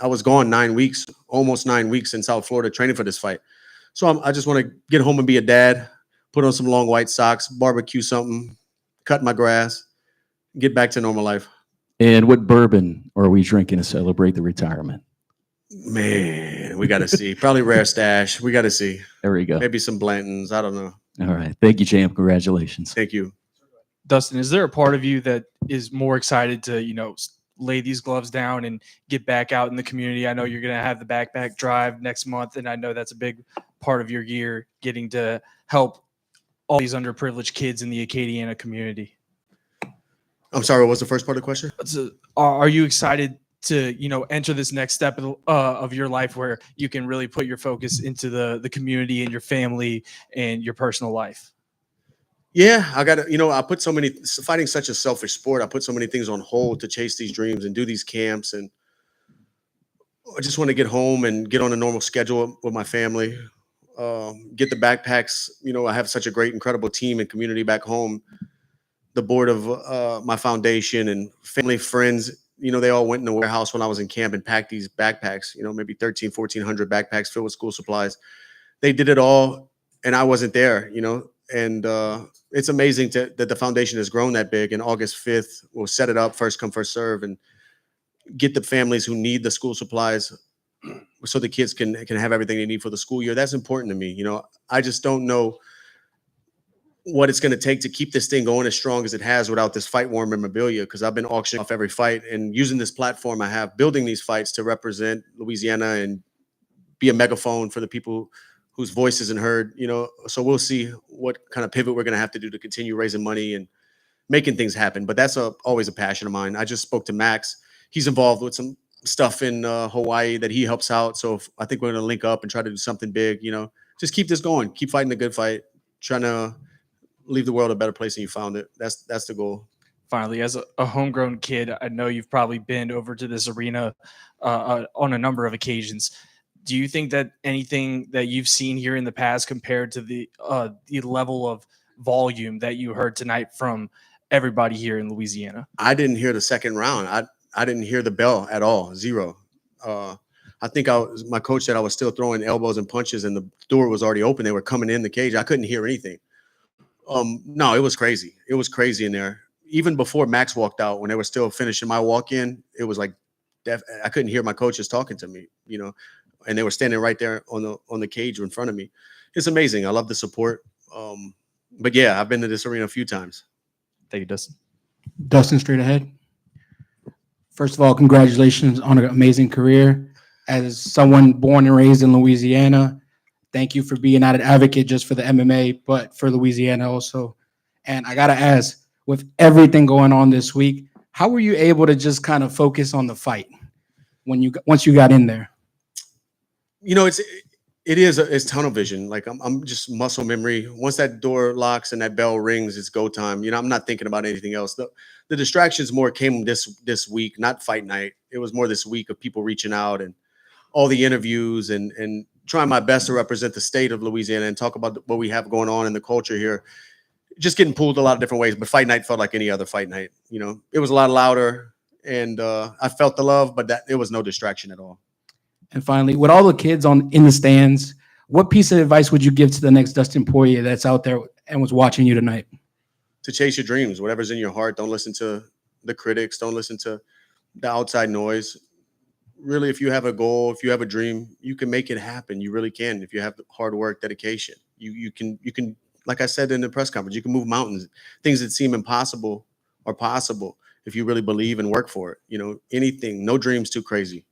I was gone 9 weeks, almost 9 weeks in South Florida training for this fight. So I just want to get home and be a dad, put on some long white socks, barbecue something, cut my grass, get back to normal life. And what bourbon are we drinking to celebrate the retirement? Man, we got to see. Probably Rare Stash. We got to see. There we go. Maybe some Blantons. I don't know. All right. Thank you, champ. Congratulations. Thank you. Dustin, is there a part of you that is more excited to, lay these gloves down and get back out in the community? I know you're going to have the backpack drive next month, and I know that's a big part of your year, getting to help all these underprivileged kids in the Acadiana community. I'm sorry, what was the first part of the question? So, are you excited to, enter this next step of your life where you can really put your focus into the community and your family and your personal life? Yeah, I got to, I put fighting such a selfish sport. I put so many things on hold to chase these dreams and do these camps. And I just want to get home and get on a normal schedule with my family, get the backpacks. I have such a great, incredible team and community back home. The board of my foundation and family, friends, they all went in the warehouse when I was in camp and packed these backpacks, maybe 1,400 backpacks filled with school supplies. They did it all and I wasn't there, and it's amazing that the foundation has grown that big. And August 5th, we'll set it up, first come, first serve, and get the families who need the school supplies so the kids can have everything they need for the school year. That's important to me. I just don't know what it's going to take to keep this thing going as strong as it has without this fight war memorabilia, because I've been auctioning off every fight and using this platform I have, building these fights to represent Louisiana and be a megaphone for the people whose voice isn't heard, so we'll see what kind of pivot we're going to have to do to continue raising money and making things happen. But that's always a passion of mine. I just spoke to Max. He's involved with some stuff in Hawaii that he helps out. So I think we're going to link up and try to do something big, just keep this going, keep fighting the good fight, trying to leave the world a better place than you found it. That's the goal. Finally, as a homegrown kid, I know you've probably been over to this arena on a number of occasions. Do you think that anything that you've seen here in the past compared to the level of volume that you heard tonight from everybody here in Louisiana? I didn't hear the second round. I didn't hear the bell at all. Zero. I think my coach said I was still throwing elbows and punches and the door was already open. They were coming in the cage. I couldn't hear anything. No, it was crazy. It was crazy in there. Even before Max walked out, when they were still finishing my walk-in, it was like I couldn't hear my coaches talking to me, and they were standing right there on the cage in front of me. It's amazing. I love the support. But yeah, I've been to this arena a few times. Thank you, Dustin. Dustin, straight ahead. First of all, congratulations on an amazing career. As someone born and raised in Louisiana, thank you for being not an advocate just for the MMA, but for Louisiana also. And I got to ask, with everything going on this week, how were you able to just kind of focus on the fight once you got in there? It's tunnel vision. Like I'm just muscle memory. Once that door locks and that bell rings, it's go time. I'm not thinking about anything else. The distractions more came this week, not fight night. It was more this week of people reaching out and all the interviews and trying my best to represent the state of Louisiana and talk about what we have going on in the culture here. Just getting pulled a lot of different ways, but fight night felt like any other fight night. It was a lot louder and I felt the love, but it was no distraction at all. And finally, with all the kids in the stands, what piece of advice would you give to the next Dustin Poirier that's out there and was watching you tonight? To chase your dreams, whatever's in your heart. Don't listen to the critics. Don't listen to the outside noise. Really, if you have a goal, if you have a dream, you can make it happen. You really can. If you have hard work, dedication, you can, like I said in the press conference, you can move mountains. Things that seem impossible are possible if you really believe and work for it. Anything, no dreams too crazy.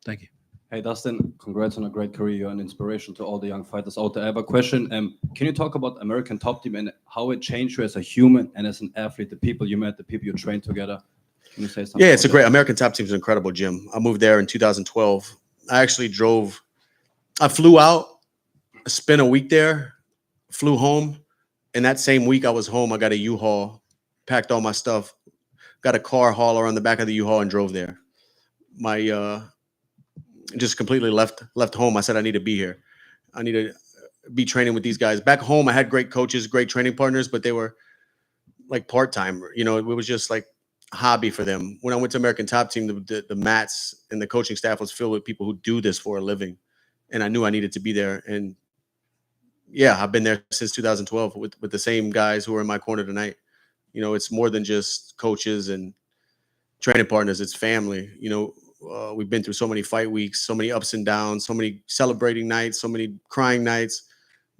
Thank you. Hey Dustin, congrats on a great career. You're an inspiration to all the young fighters out there. I have a question. Can you talk about American Top Team and how it changed you as a human and as an athlete? The people you met, the people you trained together. Can you say something? Yeah, it's a about great that? American Top Team is an incredible gym. I moved there in 2012. I actually drove. I flew out, spent a week there, flew home, and that same week I was home. I got a U-Haul, packed all my stuff, got a car hauler on the back of the U-Haul, and drove there. My just completely left home. I said I need to be here. I need to be training with these guys. Back home, I had great coaches, great training partners, but they were like part-time. You know, it was just like a hobby for them. When I went to American Top Team, the mats and the coaching staff was filled with people who do this for a living, and I knew I needed to be there. And yeah, I've been there since 2012 with the same guys who are in my corner tonight. You know, it's more than just coaches and training partners. It's family. You know, we've been through so many fight weeks, so many ups and downs, so many celebrating nights, so many crying nights,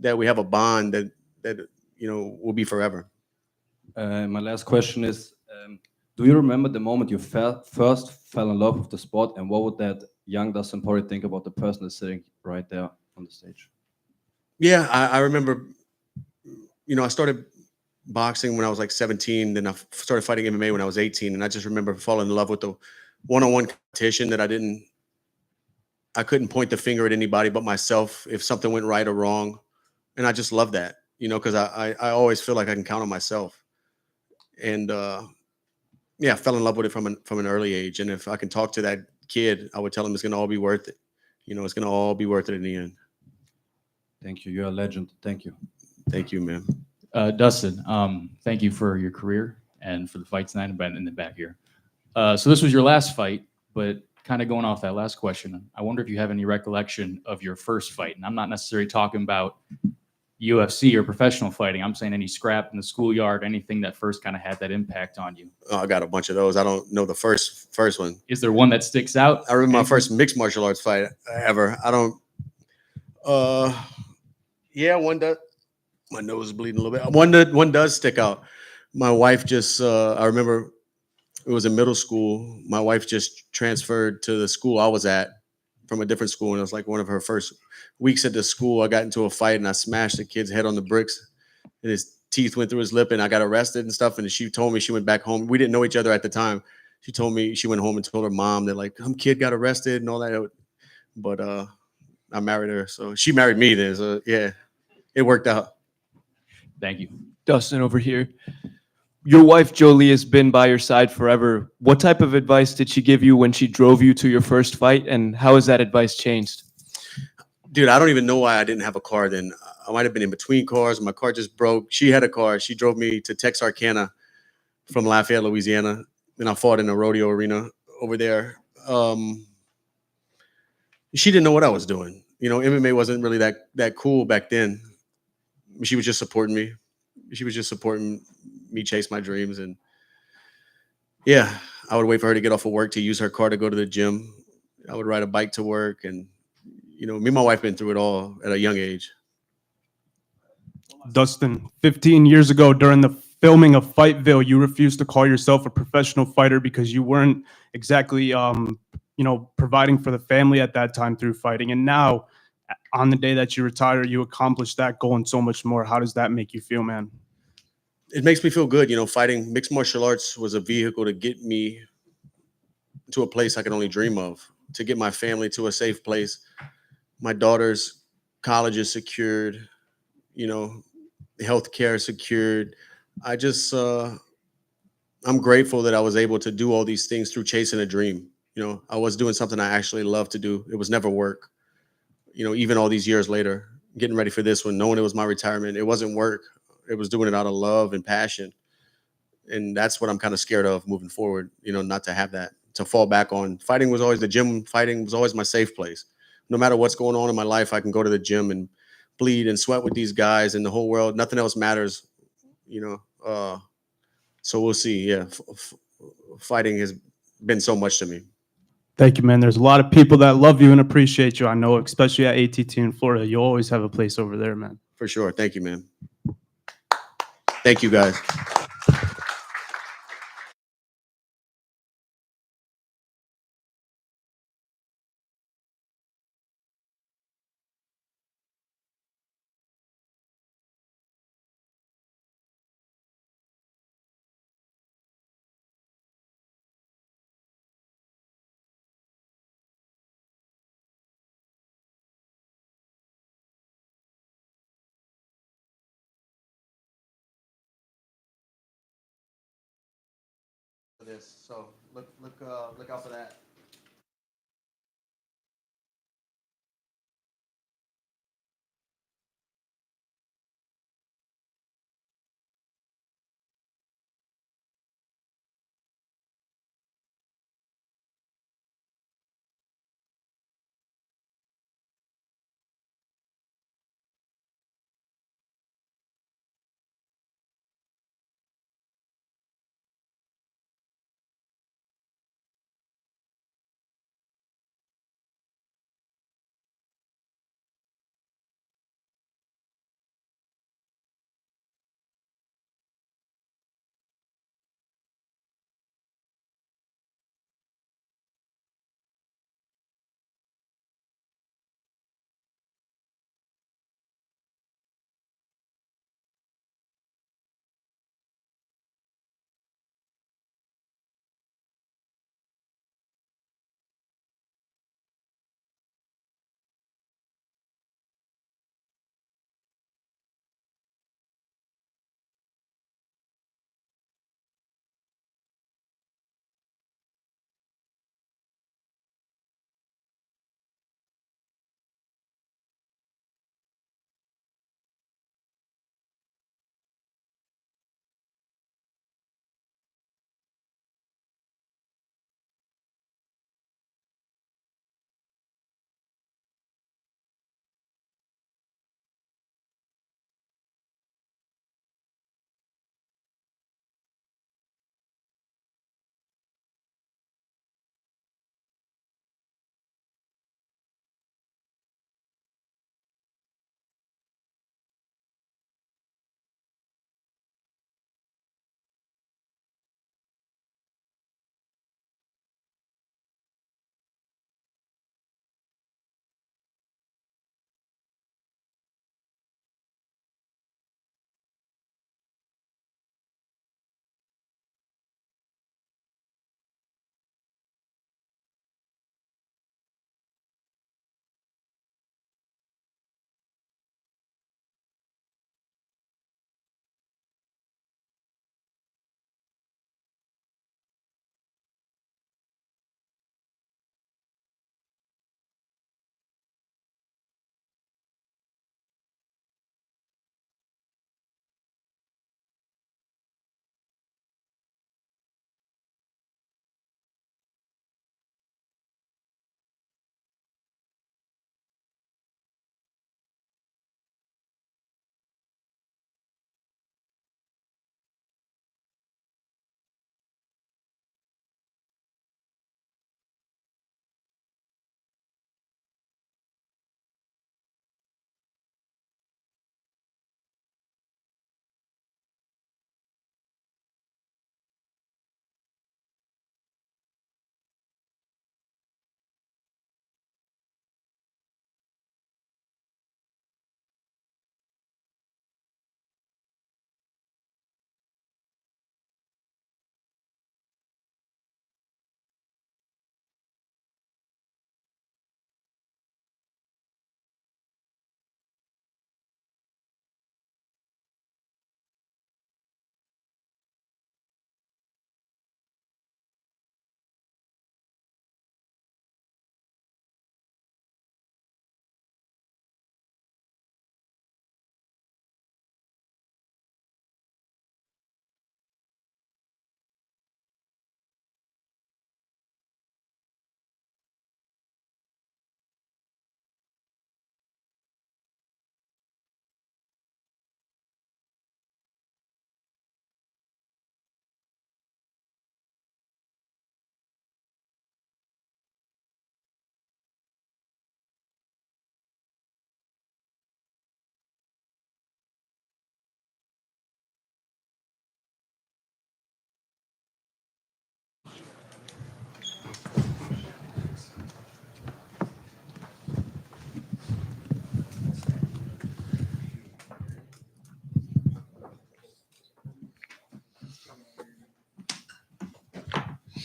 that we have a bond that you know will be forever. My last question is, do you remember the moment you first fell in love with the sport, and what would that young Dustin Poirier think about the person that's sitting right there on the stage? Yeah, I remember. You know, I started boxing when I was like 17. Then I started fighting MMA when I was 18, and I just remember falling in love with the one-on-one competition that I couldn't point the finger at anybody but myself if something went right or wrong, and I just love that. You know, because I always feel like I can count on myself, and yeah, I fell in love with it from an early age. And if I can talk to that kid, I would tell him it's going to all be worth it. You know, it's going to all be worth it in the end. Thank you. You're a legend. Thank you. Thank you, man. Dustin, thank you for your career and for the fight tonight and in the back here. So this was your last fight, but kind of going off that last question, I wonder if you have any recollection of your first fight. And I'm not necessarily talking about UFC or professional fighting. I'm saying any scrap in the schoolyard, anything that first kind of had that impact on you. Oh, I got a bunch of those. I don't know the first one. Is there one that sticks out? I remember my first mixed martial arts fight ever. I don't. Yeah, one does. My nose is bleeding a little bit. One does stick out. My wife just. I remember it was in middle school. My wife just transferred to the school I was at from a different school, and it was like one of her first weeks at the school. I got into a fight and I smashed the kid's head on the bricks, and his teeth went through his lip, and I got arrested and stuff. And she told me she went back home. We didn't know each other at the time. She told me she went home and told her mom that like some kid got arrested and all that. But I married her, so she married me then. So yeah, it worked out. Thank you. Dustin over here. Your wife Jolie has been by your side forever. What type of advice did she give you when she drove you to your first fight, and how has that advice changed? Dude, I don't even know why I didn't have a car then. I might have been in between cars. My car just broke. She had a car. She drove me to Texarkana from Lafayette, Louisiana. And I fought in a rodeo arena over there. She didn't know what I was doing. You know, MMA wasn't really that cool back then. She was just supporting me. She was just supporting me chase my dreams. And yeah, I would wait for her to get off of work to use her car to go to the gym. I would ride a bike to work. And, you know, me and my wife been through it all at a young age. Dustin, 15 years ago during the filming of Fightville, you refused to call yourself a professional fighter because you weren't exactly, you know, providing for the family at that time through fighting. And now, on the day that you retire, you accomplished that goal and so much more. How does that make you feel, man? It makes me feel good. You know, fighting mixed martial arts was a vehicle to get me to a place I could only dream of, to get my family to a safe place. My daughter's college is secured, you know, healthcare secured. I just, I'm grateful that I was able to do all these things through chasing a dream. You know, I was doing something I actually love to do. It was never work. You know, even all these years later, getting ready for this one, knowing it was my retirement, it wasn't work. It was doing it out of love and passion. And that's what I'm kind of scared of moving forward, you know, not to have that to fall back on. Fighting was always the gym. Fighting was always my safe place. No matter what's going on in my life, I can go to the gym and bleed and sweat with these guys in the whole world. Nothing else matters, you know. So we'll see. Yeah, fighting has been so much to me. Thank you, man. There's a lot of people that love you and appreciate you. I know, especially at ATT in Florida. You always have a place over there, man. For sure. Thank you, man. Thank you, guys. this. So look out for that.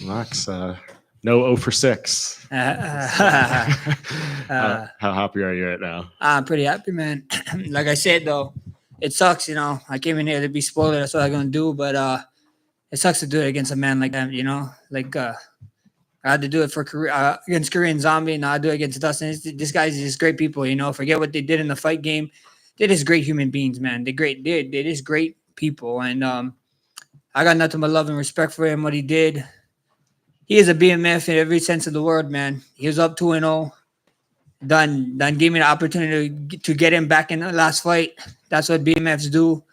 Max, no 0 for 6. How happy are you right now? I'm pretty happy, man. Like I said, though, it sucks, I came in here to be spoiler. That's what I'm gonna do. But it sucks to do it against a man like that, you know. Like I had to do it for against Korean Zombie. Now I do it against Dustin. This guy's just great people, you know. Forget what they did in the fight game. They're just great human beings, man. They're great. They're just great people, and I got nothing but love and respect for him. What he did. He is a BMF in every sense of the word, man. He was up 2-0. Done gave me the opportunity to get him back in the last fight. That's what BMFs do.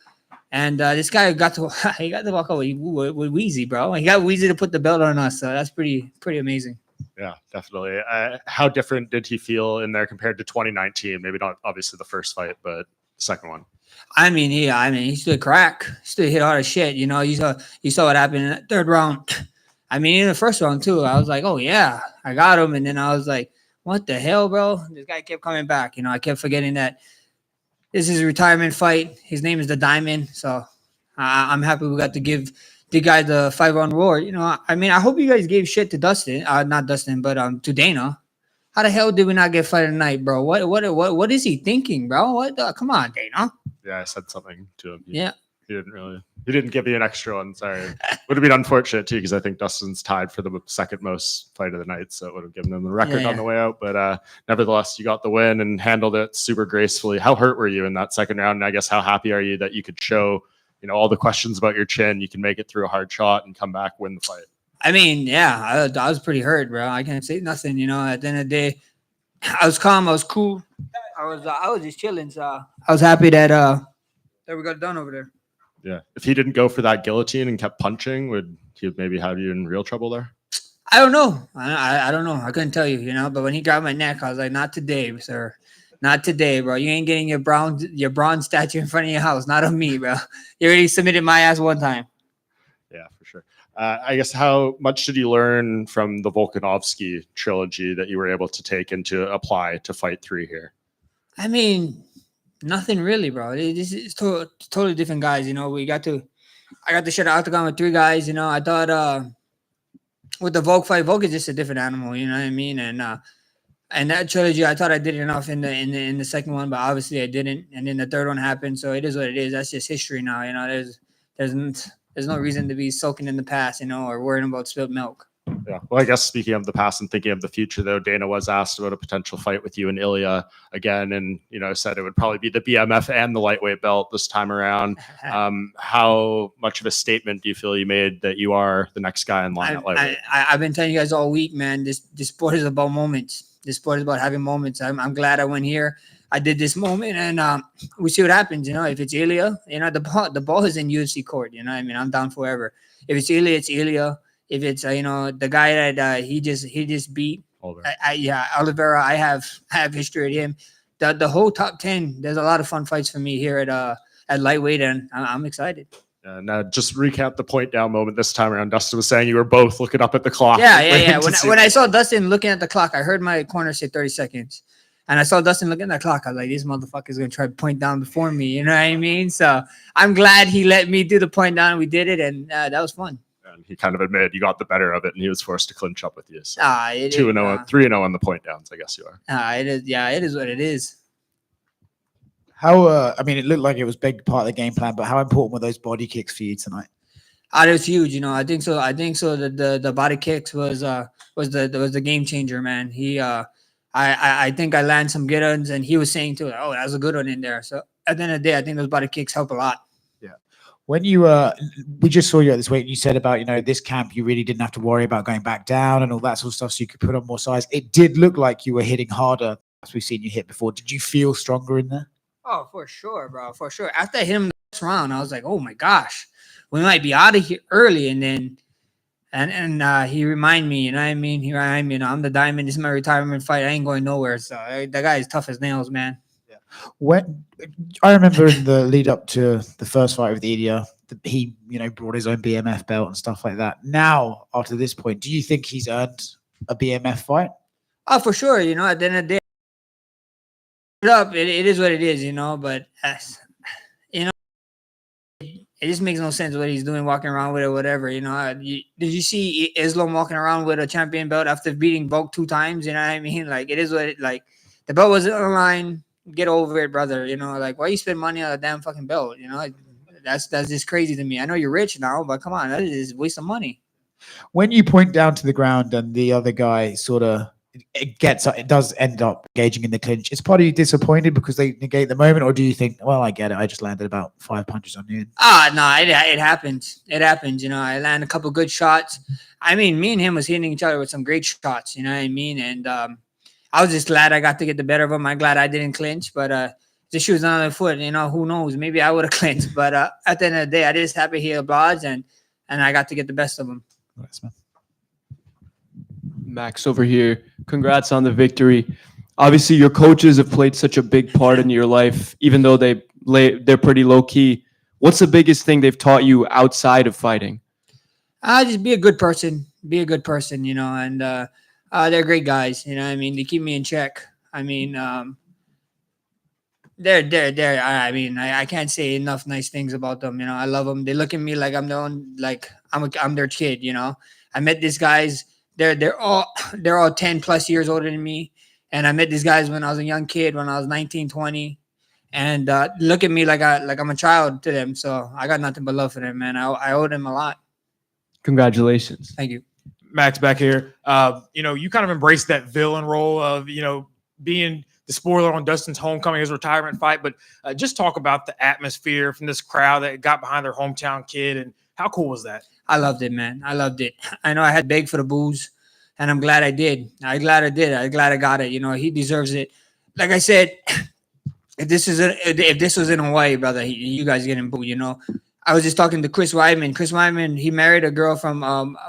And this guy got to walk out with Weezy, bro. He got Weezy to put the belt on us. So that's pretty amazing. Yeah, definitely. How different did he feel in there compared to 2019? Maybe not obviously the first fight, but the second one. I mean, he stood crack. He stood hit hard as shit. You know, you saw what happened in the third round. I mean, in the first round too, I was like, oh yeah, I got him. And then I was like, what the hell, bro? This guy kept coming back. You know, I kept forgetting that this is a retirement fight. His name is the Diamond. So I'm happy we got to give the guy the 5-round roar. You know, I mean, I hope you guys gave shit to Dustin, not Dustin, but to Dana. How the hell did we not get fight of the night, bro? What is he thinking, bro? Come on, Dana. Yeah, I said something to him. Yeah. He didn't give you an extra one. Sorry. Would have been unfortunate too, because I think Dustin's tied for the second most fight of the night. So it would have given him the record on the way out. But nevertheless, you got the win and handled it super gracefully. How hurt were you in that second round? And I guess how happy are you that you could show, you know, all the questions about your chin, you can make it through a hard shot and come back, win the fight? I mean, yeah, I was pretty hurt, bro. I can't say nothing. You know, at the end of the day, I was calm. I was cool. I was just chilling. So I was happy that we got it done over there. Yeah. If he didn't go for that guillotine and kept punching, would he maybe have you in real trouble there? I don't know. I don't know. I couldn't tell you, you know. But when he grabbed my neck, I was like, not today, sir. Not today, bro. You ain't getting your bronze statue in front of your house. Not on me, bro. You already submitted my ass one time. Yeah, for sure. I guess how much did you learn from the Volkanovski trilogy that you were able to take and to apply to Fight 3 here? I mean, nothing really, bro. This is totally different guys. You know, I got to share the octagon with 3 guys. You know, I thought with the Volk fight, Volk is just a different animal. You know what I mean? And that trilogy, I thought I did enough in the second one, but obviously I didn't. And then the third one happened, so it is what it is. That's just history now. You know, there's no reason to be soaking in the past, you know, or worrying about spilled milk. Yeah. Well, I guess speaking of the past and thinking of the future, though, Dana was asked about a potential fight with you and Ilya again, and said it would probably be the BMF and the lightweight belt this time around. How much of a statement do you feel you made that you are the next guy in line at lightweight? I've been telling you guys all week, man. This sport is about moments. This sport is about having moments. I'm glad I went here. I did this moment, and we see what happens. You know, if it's Ilya, the ball is in UFC court. You know, I mean, I'm down forever. If it's Ilya, it's Ilya. If it's the guy that he just beat, Oliveira, I have history with him. The whole top 10. There's a lot of fun fights for me here at lightweight, and I'm excited. And just recap the point down moment this time around. Dustin was saying you were both looking up at the clock. Yeah. When I saw Dustin looking at the clock, I heard my corner say 30 seconds. And I saw Dustin looking at the clock. I was like, this motherfucker's going to try to point down before me. You know what I mean? So I'm glad he let me do the point down. We did it, and that was fun. And he kind of admitted you got the better of it, and he was forced to clinch up with you. So 2-0, 3-0 on the point downs, I guess you are. It is. Yeah, it is what it is. How? I mean, it looked like it was a big part of the game plan, but how important were those body kicks for you tonight? It was huge. You know, I think so. The body kicks was the game changer, man. I think I landed some good ones, and he was saying too, oh, that was a good one in there. So at the end of the day, I think those body kicks help a lot. Yeah. When you we just saw you at this weight, and you said about this camp, you really didn't have to worry about going back down and all that sort of stuff, so you could put on more size. It did look like you were hitting harder as we've seen you hit before. Did you feel stronger in there? Oh, for sure, bro, for sure. After I hit him the first round, I was like, oh my gosh, we might be out of here early, and then. And he reminded me, you know what I mean? He reminded me, I'm the Diamond. This is my retirement fight. I ain't going nowhere. So that guy is tough as nails, man. Yeah. When I remember in the lead up to the first fight with Ilya, he brought his own BMF belt and stuff like that. Now, after this point, do you think he's earned a BMF fight? Oh, for sure. At the end of the day, it is what it is, but it just makes no sense what he's doing, walking around with it, whatever. Did you see Islam walking around with a champion belt after beating Volk 2 times? You know what I mean? Like, it is what the belt wasn't on the line. Get over it, brother. Why you spend money on a damn fucking belt? That's just crazy to me. I know you're rich now, but come on, that is a waste of money. When you point down to the ground and the other guy sort of it does end up engaging in the clinch, is part of you disappointed because they negate the moment, or do you think, well, I get it, I just landed about 5 punches on you? No, it happens. It happens. I land a couple good shots. I mean, me and him was hitting each other with some great shots. You know what I mean? And I was just glad I got to get the better of him. I'm glad I didn't clinch, but the shoes on the other foot. Who knows? Maybe I would have clinched. But at the end of the day, I just happy he obliged, and I got to get the best of him. Nice, man. Max over here. Congrats on the victory. Obviously, your coaches have played such a big part in your life, even though they're pretty low key. What's the biggest thing they've taught you outside of fighting? Just be a good person. Be a good person, and they're great guys. I mean, they keep me in check. I mean, they're. I mean, I can't say enough nice things about them. I love them. They look at me like I'm their own, like I'm their kid. I met these guys. They're all 10 plus years older than me, and I met these guys when I was a young kid, when I was 19, 20, and look at me like I'm a child to them. So I got nothing but love for them, man. I owe them a lot. Congratulations. Thank you. Max back here. You kind of embraced that villain role of, being the spoiler on Dustin's homecoming, his retirement fight. But just talk about the atmosphere from this crowd that got behind their hometown kid, and how cool was that? I loved it, man. I loved it. I know I had to beg for the booze, and I'm glad I did. I'm glad I did. I'm glad I got it. He deserves it. Like I said, if this was in Hawaii, brother, you guys getting booed. I was just talking to Chris Weidman. Chris Weidman, he married a girl from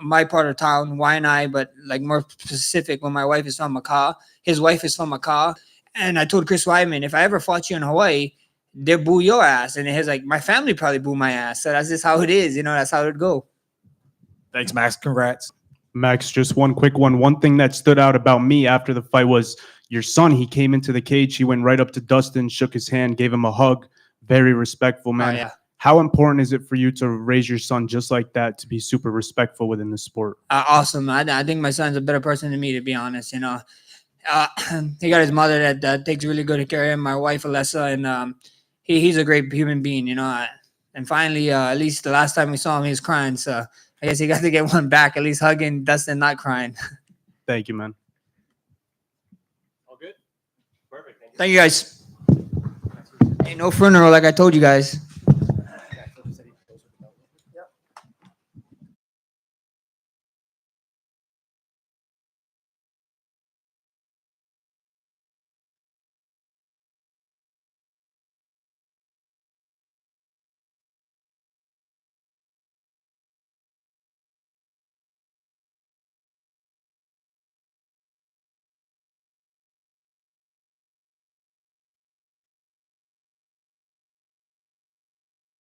my part of town, Waianae, but like more specific, when my wife is from Macau. His wife is from Macau. And I told Chris Weidman, if I ever fought you in Hawaii, they'll boo your ass. And he's like, my family probably boo my ass. So that's just how it is. That's how it go. Thanks, Max. Congrats. Max, just one quick one. One thing that stood out about me after the fight was your son. He came into the cage. He went right up to Dustin, shook his hand, gave him a hug. Very respectful, man. Oh, yeah. How important is it for you to raise your son just like that, to be super respectful within the sport? Awesome. I think my son's a better person than me, to be honest. He got his mother that takes really good care of him, my wife, Alessa, and he's a great human being, And finally, at least the last time we saw him, he was crying. So I guess he got to get one back, at least hugging Dustin, not crying. Thank you, man. All good? Perfect. Thank you, guys. Ain't no funeral like I told you guys.